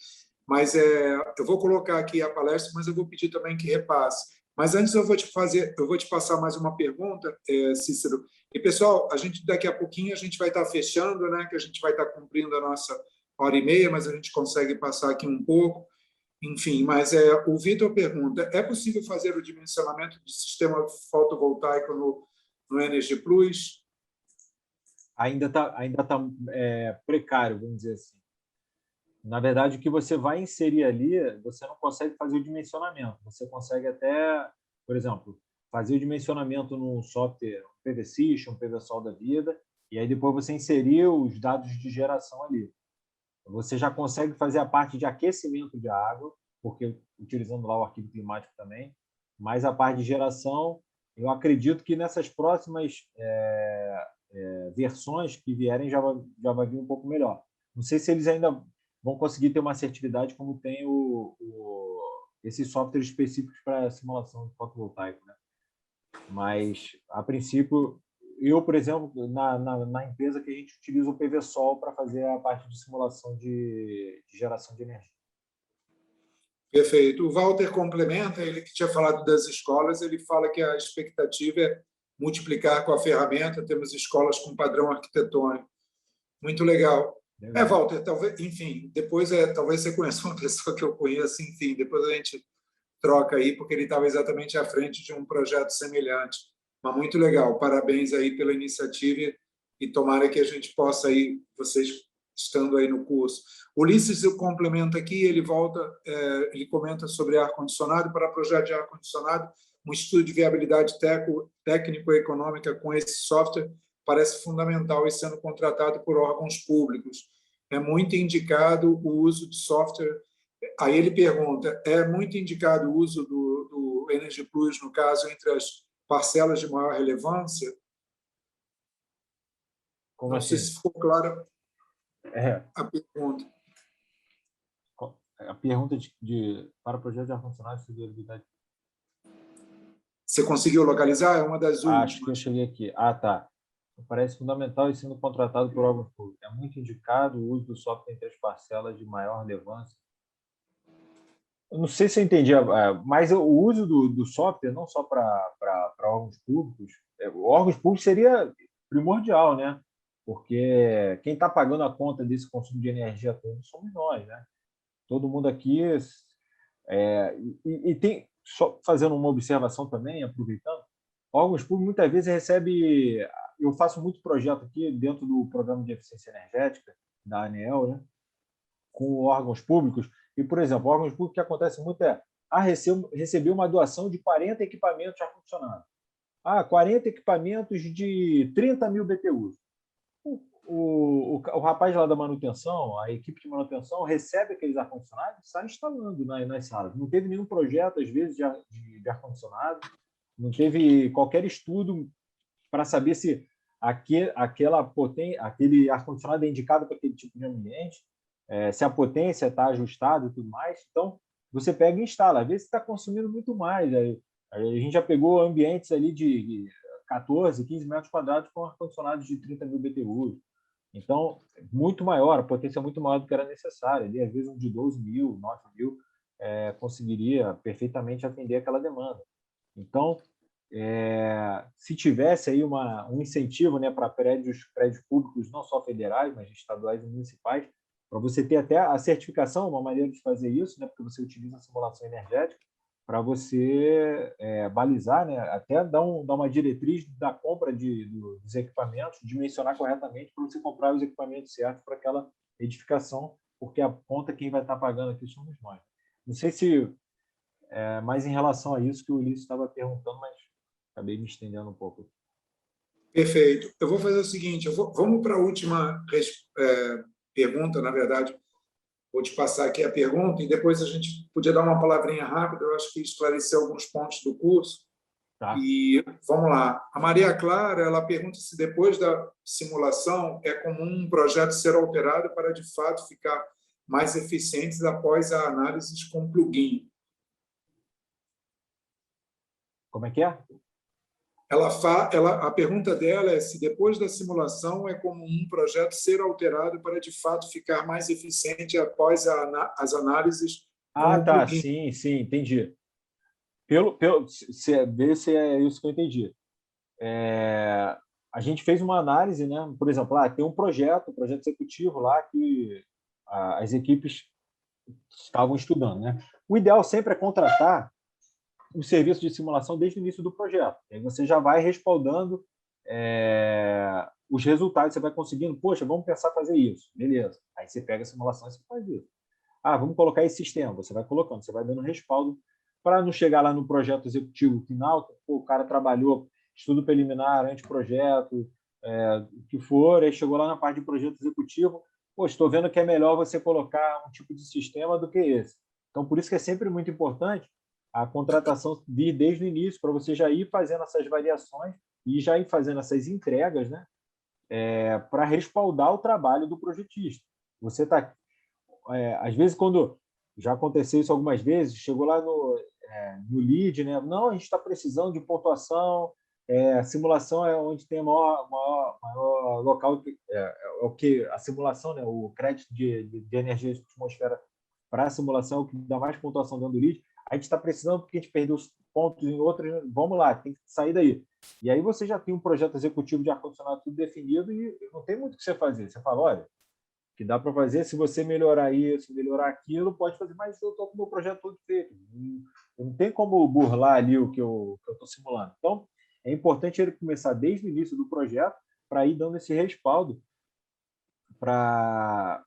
Mas eu vou colocar aqui a palestra, mas eu vou pedir também que repasse. Mas antes eu vou te passar mais uma pergunta, Cícero. E, pessoal, daqui a pouquinho a gente vai estar fechando, né, que a gente vai estar cumprindo a nossa 1h30, mas a gente consegue passar aqui um pouco. Enfim, mas o Vitor pergunta, é possível fazer o dimensionamento do sistema fotovoltaico no Energy Plus? Ainda tá precário, vamos dizer assim. Na verdade, o que você vai inserir ali, você não consegue fazer o dimensionamento. Você consegue até, por exemplo, fazer o dimensionamento num software, um PV-System, um PV-Sol da vida, e aí depois você inserir os dados de geração ali. Você já consegue fazer a parte de aquecimento de água, porque utilizando lá o arquivo climático também, mas a parte de geração, eu acredito que nessas próximas versões que vierem já vai vir um pouco melhor. Não sei se eles ainda vão conseguir ter uma assertividade como tem esses softwares específicos para simulação de fotovoltaico, né? Mas, a princípio, eu, por exemplo, na empresa que a gente utiliza o PVSol para fazer a parte de simulação de geração de energia. Perfeito. O Walter complementa, ele que tinha falado das escolas, ele fala que a expectativa é multiplicar com a ferramenta, temos escolas com padrão arquitetônico. Muito legal. Legal. Walter, talvez, enfim, depois talvez você conheça uma pessoa que eu conheço, enfim, depois a gente troca aí, porque ele estava exatamente à frente de um projeto semelhante. Mas muito legal, parabéns aí pela iniciativa e tomara que a gente possa aí, vocês estando aí no curso. Ulisses, eu complemento aqui, ele volta, ele comenta sobre ar-condicionado. Para projeto de ar-condicionado, um estudo de viabilidade técnico-econômica com esse software parece fundamental e sendo contratado por órgãos públicos. É muito indicado o uso de software. Aí ele pergunta, é muito indicado o uso do Energy Plus, no caso, entre as parcelas de maior relevância? Como Não assim? sei se ficou clara a pergunta. A pergunta para o projeto de ar-condicionado de viabilidade. Você conseguiu localizar? É uma das últimas. Acho que eu cheguei aqui. Tá. Parece fundamental e sendo contratado por órgãos públicos. É muito indicado o uso do software entre as parcelas de maior relevância. Eu não sei se eu entendi, mas o uso do software não só para órgãos públicos, órgãos públicos seria primordial, né? Porque quem está pagando a conta desse consumo de energia todo somos nós, né? Todo mundo aqui. E tem, só fazendo uma observação também, aproveitando, órgãos públicos muitas vezes recebe. Eu faço muito projeto aqui dentro do programa de eficiência energética da ANEEL, né? Com órgãos públicos. E, por exemplo, órgãos públicos que acontece muito receber uma doação de 40 equipamentos de ar-condicionado. 40 equipamentos de 30 mil BTUs. O rapaz lá da manutenção, a equipe de manutenção, recebe aqueles ar-condicionados e sai instalando nas salas. Não teve nenhum projeto, às vezes, de ar-condicionado, não teve qualquer estudo para saber se aquele ar-condicionado é indicado para aquele tipo de ambiente, se a potência está ajustada e tudo mais. Então, você pega e instala. Às vezes, você está consumindo muito mais. A gente já pegou ambientes ali de 14, 15 metros quadrados com ar-condicionados de 30 mil BTUs. Então, muito maior, a potência é muito maior do que era necessária. Ali, às vezes, um de 12 mil, 9 mil, conseguiria perfeitamente atender aquela demanda. Então, se tivesse aí um incentivo, né, para prédios públicos, não só federais, mas estaduais e municipais, para você ter até a certificação, uma maneira de fazer isso, né, porque você utiliza a simulação energética, para você balizar, né, até dar uma diretriz da compra dos equipamentos, dimensionar corretamente para você comprar os equipamentos certos para aquela edificação, porque a conta quem vai estar pagando aqui somos nós. Não sei se mais em relação a isso que o Ulisses estava perguntando, mas acabei me estendendo um pouco. Perfeito. Eu vou fazer o seguinte, vamos para a última pergunta, na verdade. Vou te passar aqui a pergunta e depois a gente podia dar uma palavrinha rápida, eu acho que esclareceu alguns pontos do curso. Tá. E vamos lá. A Maria Clara, ela pergunta se depois da simulação é comum um projeto ser alterado para, de fato, ficar mais eficientes após a análise com plugin. Como é que é? A pergunta dela é se depois da simulação é comum um projeto ser alterado para, de fato, ficar mais eficiente após as análises com o Tá, plugin. sim, entendi. Ver se é isso que eu entendi. A gente fez uma análise, né? Por exemplo, tem um projeto executivo lá que as equipes estavam estudando, né? O ideal sempre é contratar o serviço de simulação desde o início do projeto. Aí você já vai respaldando os resultados, você vai conseguindo, poxa, vamos pensar em fazer isso. Beleza. Aí você pega a simulação e você faz isso. Vamos colocar esse sistema. Você vai colocando, você vai dando respaldo para não chegar lá no projeto executivo final, o cara trabalhou estudo preliminar, anteprojeto, o que for, aí chegou lá na parte de projeto executivo, estou vendo que é melhor você colocar um tipo de sistema do que esse. Então, por isso que é sempre muito importante a contratação vir desde o início, para você já ir fazendo essas variações e já ir fazendo essas entregas, né, para respaldar o trabalho do projetista. Você está... às vezes, quando... Já aconteceu isso algumas vezes, chegou lá no lead, né? Não, a gente está precisando de pontuação simulação é onde tem maior local, o que a simulação, né, o crédito de energia de atmosfera para a simulação é o que dá mais pontuação dentro do lead. A gente está precisando porque a gente perdeu os pontos em outros, vamos lá, tem que sair daí. E aí você já tem um projeto executivo de ar-condicionado tudo definido e não tem muito o que você fazer. Você fala, olha, que dá para fazer, se você melhorar isso, melhorar aquilo, pode fazer, mas eu estou com o meu projeto todo feito. Não tem como burlar ali o que eu estou simulando. Então, é importante ele começar desde o início do projeto para ir dando esse respaldo para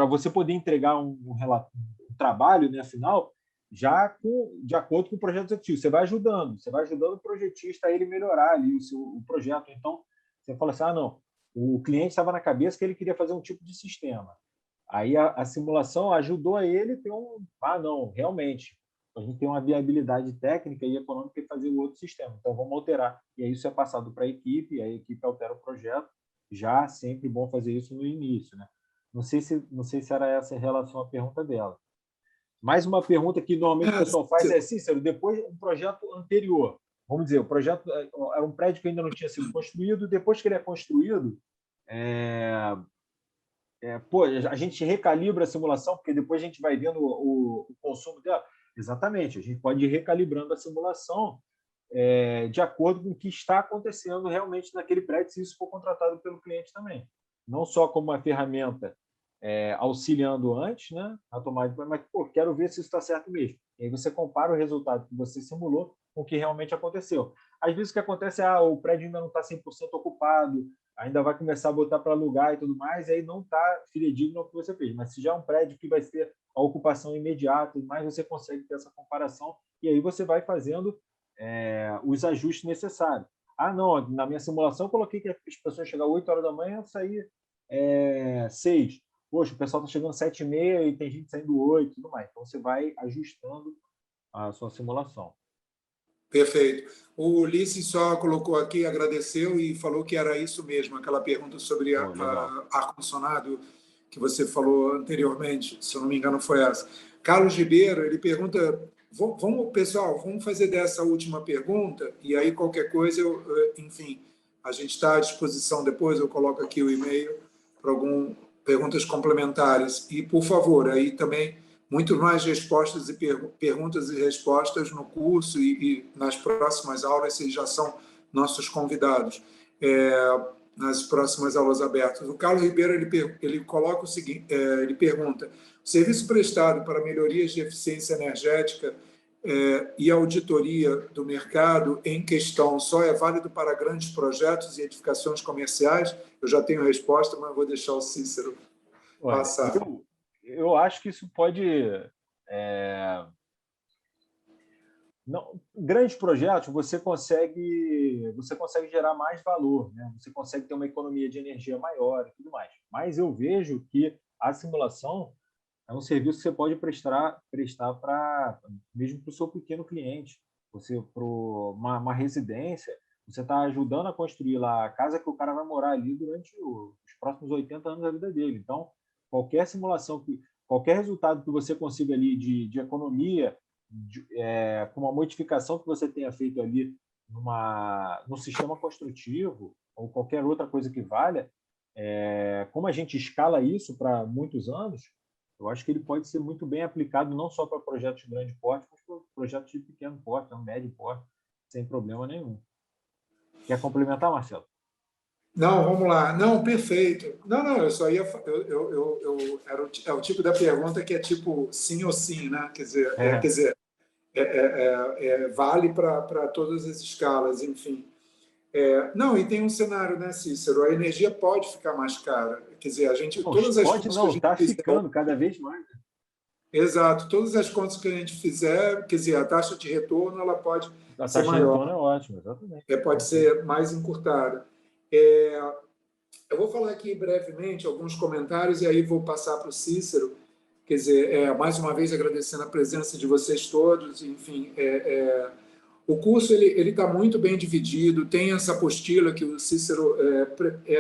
você poder entregar um trabalho, né, final já de acordo com o projeto executivo. Você vai ajudando o projetista a ele melhorar ali o projeto. Então, você fala assim, não, o cliente estava na cabeça que ele queria fazer um tipo de sistema. Aí a simulação ajudou a ele ter não, realmente, a gente tem uma viabilidade técnica e econômica de fazer o outro sistema. Então, vamos alterar. E aí isso é passado para a equipe altera o projeto. Já sempre bom fazer isso no início, né? Não sei se era essa em relação à pergunta dela. Mais uma pergunta que normalmente o pessoal faz é, Cícero, depois um projeto anterior, vamos dizer, o projeto era um prédio que ainda não tinha sido construído, depois que ele é construído, a gente recalibra a simulação, porque depois a gente vai vendo o consumo dela. Exatamente, a gente pode ir recalibrando a simulação de acordo com o que está acontecendo realmente naquele prédio, se isso for contratado pelo cliente também. Não só como uma ferramenta auxiliando antes, né, a tomada de, mas quero ver se isso está certo mesmo. E aí você compara o resultado que você simulou com o que realmente aconteceu. Às vezes o que acontece é o prédio ainda não está 100% ocupado, ainda vai começar a botar para alugar e tudo mais, e aí não está fidedigno ao que você fez. Mas se já é um prédio que vai ser a ocupação imediata, mas você consegue ter essa comparação, e aí você vai fazendo os ajustes necessários. Não, na minha simulação eu coloquei que as pessoas chegavam 8 horas da manhã e sair 6. Poxa, o pessoal está chegando 7h30 e tem gente saindo 8 e tudo mais. Então, você vai ajustando a sua simulação. Perfeito. O Ulisses só colocou aqui, agradeceu e falou que era isso mesmo, aquela pergunta sobre ar-condicionado que você falou anteriormente, se eu não me engano foi essa. Carlos Ribeiro, ele pergunta, pessoal, vamos fazer dessa última pergunta e aí qualquer coisa, enfim, a gente está à disposição depois, eu coloco aqui o e-mail para perguntas complementares. E, por favor, aí também muito mais respostas e perguntas e respostas no curso e nas próximas aulas, vocês já são nossos convidados, nas próximas aulas abertas. O Carlos Ribeiro ele coloca o seguinte, ele pergunta, o serviço prestado para melhorias de eficiência energética e auditoria do mercado em questão só é válido para grandes projetos e edificações comerciais? Eu já tenho resposta, mas vou deixar o Cícero passar. Eu acho que isso pode... grandes projetos, você consegue gerar mais valor, né? Você consegue ter uma economia de energia maior e tudo mais. Mas eu vejo que a simulação é um serviço que você pode prestar mesmo para o seu pequeno cliente. Você, para uma residência, você está ajudando a construir lá a casa que o cara vai morar ali durante os próximos 80 anos da vida dele. Então, qualquer simulação, qualquer resultado que você consiga ali de economia, com uma modificação que você tenha feito ali no sistema construtivo ou qualquer outra coisa que valha, como a gente escala isso para muitos anos, eu acho que ele pode ser muito bem aplicado não só para projetos de grande porte, mas para projetos de pequeno porte, médio porte, sem problema nenhum. Quer complementar, Marcelo? Não, vamos lá. Não, perfeito. Não, eu só ia... é o tipo da pergunta que é tipo sim ou sim, né? Quer dizer, vale para todas as escalas, enfim. Não, e tem um cenário, né, Cícero? A energia pode ficar mais cara. Quer dizer, todas as contas que a gente está ficando cada vez mais. Exato. Todas as contas que a gente fizer, quer dizer, a taxa de retorno ela pode ser maior. A taxa de retorno é ótima, exatamente. Pode ser mais encurtada. Eu vou falar aqui brevemente alguns comentários e aí vou passar para o Cícero. Quer dizer, mais uma vez agradecendo a presença de vocês todos. Enfim, o curso ele está muito bem dividido. Tem essa apostila que o Cícero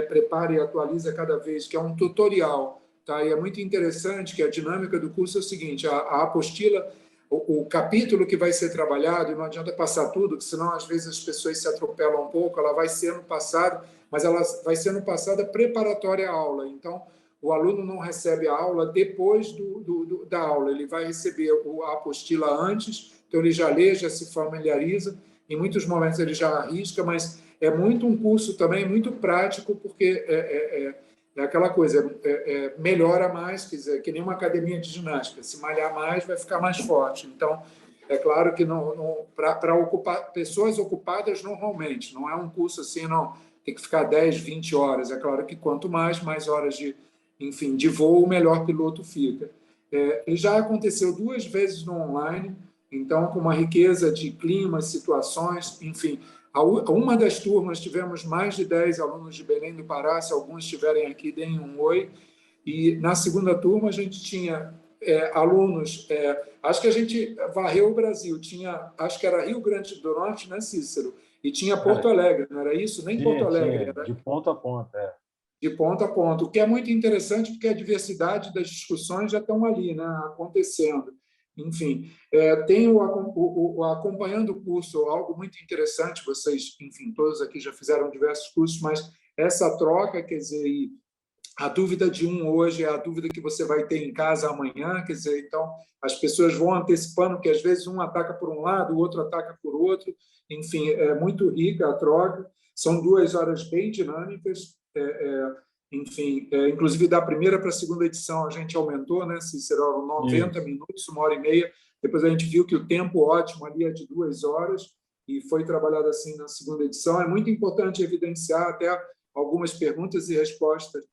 prepara e atualiza cada vez, que é um tutorial. Tá? E é muito interessante que a dinâmica do curso é o seguinte: a apostila o capítulo que vai ser trabalhado, e não adianta passar tudo, senão às vezes as pessoas se atropelam um pouco, ela vai sendo passada, mas ela vai sendo passada preparatória à aula. Então, o aluno não recebe a aula depois da aula, ele vai receber a apostila antes, então ele já lê, já se familiariza, em muitos momentos ele já arrisca, mas é muito um curso também muito prático, porque é aquela coisa, melhora mais, quer dizer, que nem uma academia de ginástica, se malhar mais, vai ficar mais forte. Então, é claro que para ocupar pessoas ocupadas normalmente, não é um curso assim, não, tem que ficar 10, 20 horas. É claro que quanto mais horas de voo, melhor piloto fica. Ele já aconteceu 2 vezes no online, então, com uma riqueza de climas, situações, enfim. Uma das turmas tivemos mais de 10 alunos de Belém do Pará, se alguns estiverem aqui, deem um oi. E na segunda turma a gente tinha alunos, acho que a gente varreu o Brasil, acho que era Rio Grande do Norte, né, Cícero? E tinha Porto Alegre, não era isso? Nem Porto Alegre, Tinha, era de ponta a ponta. de ponta a ponta, o que é muito interessante, porque a diversidade das discussões já estão ali, né, acontecendo. Enfim, tenho acompanhando o curso, algo muito interessante, vocês, enfim, todos aqui já fizeram diversos cursos, mas essa troca, quer dizer, a dúvida de um hoje é a dúvida que você vai ter em casa amanhã, quer dizer, então as pessoas vão antecipando que às vezes um ataca por um lado, o outro ataca por outro, enfim, é muito rica a troca, são 2 horas bem dinâmicas, enfim, inclusive da primeira para a segunda edição a gente aumentou, né, Cícero, 90 minutos, 1h30, depois a gente viu que o tempo ótimo ali é de 2 horas, e foi trabalhado assim na segunda edição. É muito importante evidenciar até algumas perguntas e respostas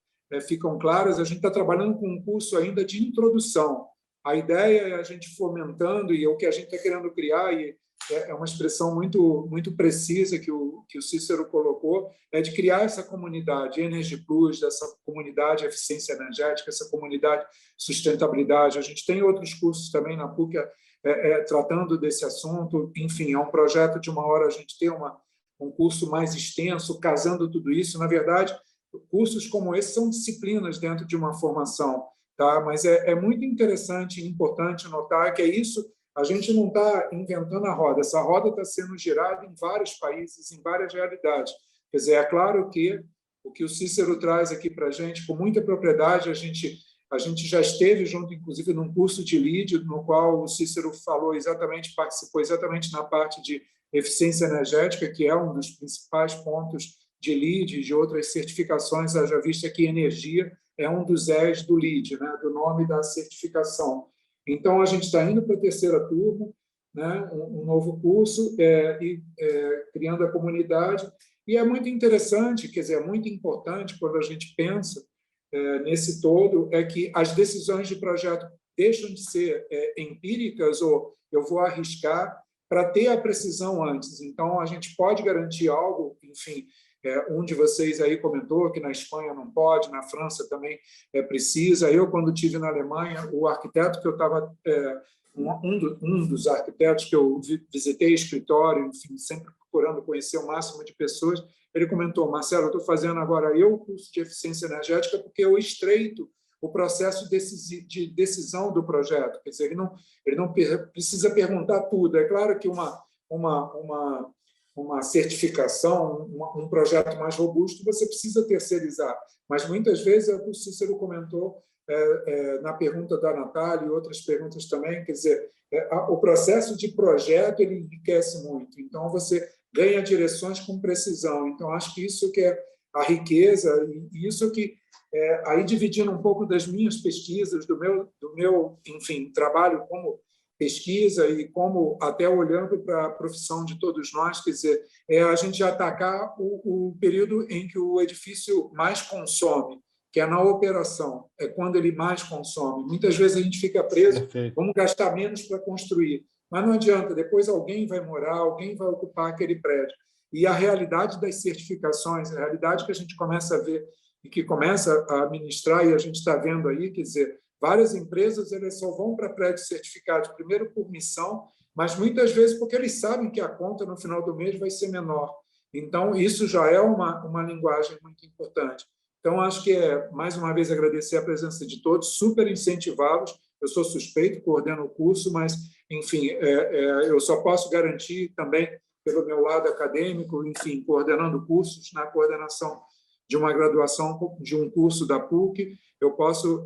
ficam claras. A gente está trabalhando com um curso ainda de introdução. A ideia é a gente fomentando, e o que a gente está querendo criar, e é uma expressão muito precisa que o Cícero colocou, é de criar essa comunidade Energy Plus, essa comunidade eficiência energética, essa comunidade sustentabilidade. A gente tem outros cursos também na PUC tratando desse assunto. Enfim, é um projeto de 1 hora a gente ter um curso mais extenso, casando tudo isso. Na verdade, cursos como esse são disciplinas dentro de uma formação, tá? Mas é muito interessante e importante notar que é isso, a gente não está inventando a roda, essa roda está sendo girada em vários países, em várias realidades. Quer dizer, é claro que o que o Cícero traz aqui para a gente, com muita propriedade, a gente já esteve junto, inclusive, num curso de LEED, no qual o Cícero falou exatamente, participou exatamente na parte de eficiência energética, que é um dos principais pontos de LEED e de outras certificações, haja vista que energia é um dos E's do LEED, né, do nome da certificação. Então, a gente está indo para a 3ª turma, né, um novo curso, criando a comunidade, e é muito interessante, quer dizer, é muito importante quando a gente pensa nesse todo, é que as decisões de projeto deixam de ser empíricas, ou eu vou arriscar, para ter a precisão antes. Então, a gente pode garantir algo, enfim, um de vocês aí comentou que na Espanha não pode, na França também precisa. Eu, quando estive na Alemanha, o arquiteto que eu estava, um dos arquitetos que eu visitei escritório, enfim, sempre procurando conhecer o máximo de pessoas, ele comentou: Marcelo, eu estou fazendo agora o curso de eficiência energética porque eu estreito o processo de decisão do projeto. Quer dizer, ele não precisa perguntar tudo. É claro que uma certificação, um projeto mais robusto, você precisa terceirizar. Mas, muitas vezes, é o que o Cícero comentou na pergunta da Natália e outras perguntas também, quer dizer, o processo de projeto ele enriquece muito. Então, você ganha direções com precisão. Então, acho que isso que é a riqueza, e isso que, aí dividindo um pouco das minhas pesquisas, do meu enfim, trabalho como pesquisa e como até olhando para a profissão de todos nós, quer dizer, a gente atacar o período em que o edifício mais consome, que é na operação, é quando ele mais consome. Muitas vezes a gente fica preso, Perfeito. Vamos gastar menos para construir, mas não adianta, depois alguém vai morar, alguém vai ocupar aquele prédio. E a realidade das certificações, a realidade que a gente começa a ver e que começa a ministrar, e a gente está vendo aí, quer dizer, várias empresas elas só vão para prédios certificados, primeiro por missão, mas muitas vezes porque eles sabem que a conta no final do mês vai ser menor. Então, isso já é uma linguagem muito importante. Então, acho que mais uma vez, agradecer a presença de todos, super incentivá-los. Eu sou suspeito, coordeno o curso, mas, enfim, eu só posso garantir também pelo meu lado acadêmico, enfim, coordenando cursos na coordenação de uma graduação de um curso da PUC, eu posso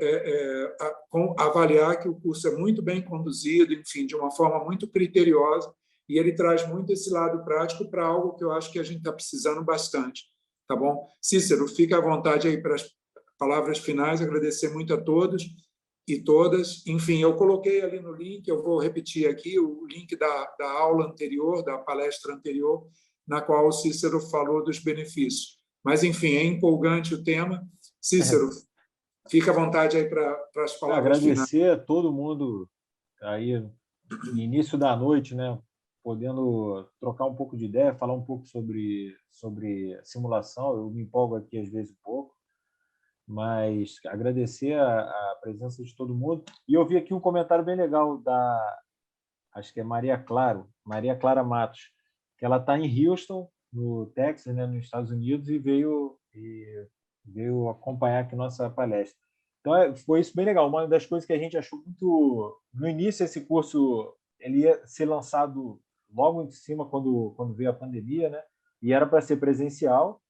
avaliar que o curso é muito bem conduzido, enfim, de uma forma muito criteriosa, e ele traz muito esse lado prático para algo que eu acho que a gente está precisando bastante. Tá bom? Cícero, fica à vontade aí para as palavras finais, agradecer muito a todos e todas. Enfim, eu coloquei ali no link, eu vou repetir aqui, o link da aula anterior, da palestra anterior, na qual o Cícero falou dos benefícios. Mas, enfim, é empolgante o tema. Cícero, fica à vontade aí para as palavras finais. Agradecer a todo mundo aí no início da noite, né, podendo trocar um pouco de ideia, falar um pouco sobre simulação. Eu me empolgo aqui às vezes um pouco, mas agradecer a presença de todo mundo. E eu vi aqui um comentário bem legal acho que é Maria Clara Matos, que ela está em Houston, no Texas, né, nos Estados Unidos, e veio acompanhar aqui nossa palestra. Então, foi isso bem legal. Uma das coisas que a gente achou muito... No início, esse curso ele ia ser lançado logo em cima, quando veio a pandemia, né? E era para ser presencial.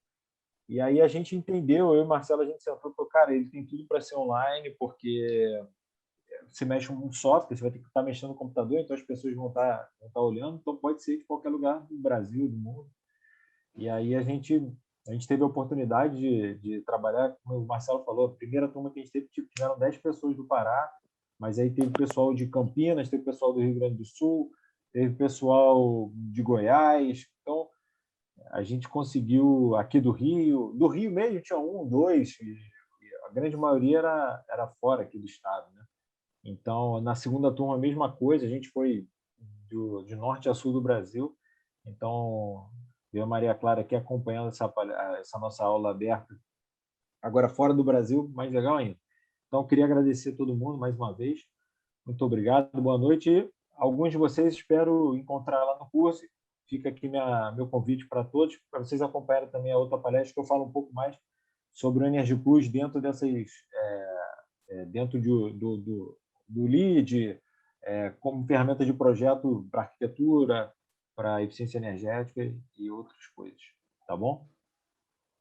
E aí a gente entendeu, eu e o Marcelo, a gente sentou e falou, cara, ele tem tudo para ser online, porque você mexe um software, você vai ter que estar mexendo no computador, então as pessoas vão estar olhando, então pode ser de qualquer lugar do Brasil, do mundo. E aí a gente teve a oportunidade de trabalhar, como o Marcelo falou, a primeira turma que a gente teve, tiveram 10 pessoas do Pará, mas aí teve pessoal de Campinas, teve pessoal do Rio Grande do Sul, teve pessoal de Goiás. Então, a gente conseguiu aqui do Rio mesmo tinha 1, 2, e a grande maioria era fora aqui do estado, né? Então, na segunda turma, a mesma coisa, a gente foi de norte a sul do Brasil. Então, eu e a Maria Clara aqui acompanhando essa nossa aula aberta, agora fora do Brasil, mais legal ainda. Então, eu queria agradecer a todo mundo mais uma vez. Muito obrigado, boa noite. E alguns de vocês espero encontrar lá no curso. Fica aqui meu convite para todos, para vocês acompanharem também a outra palestra, que eu falo um pouco mais sobre o Energy Plus dentro dentro do LEED, como ferramenta de projeto para arquitetura, para eficiência energética e outras coisas. Tá bom?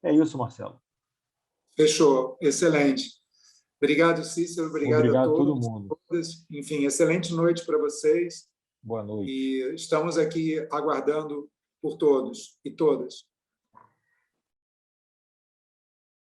É isso, Marcelo. Fechou. Excelente. Obrigado, Cícero. Obrigado a todos. Todo mundo. Enfim, excelente noite para vocês. Boa noite. E estamos aqui aguardando por todos e todas.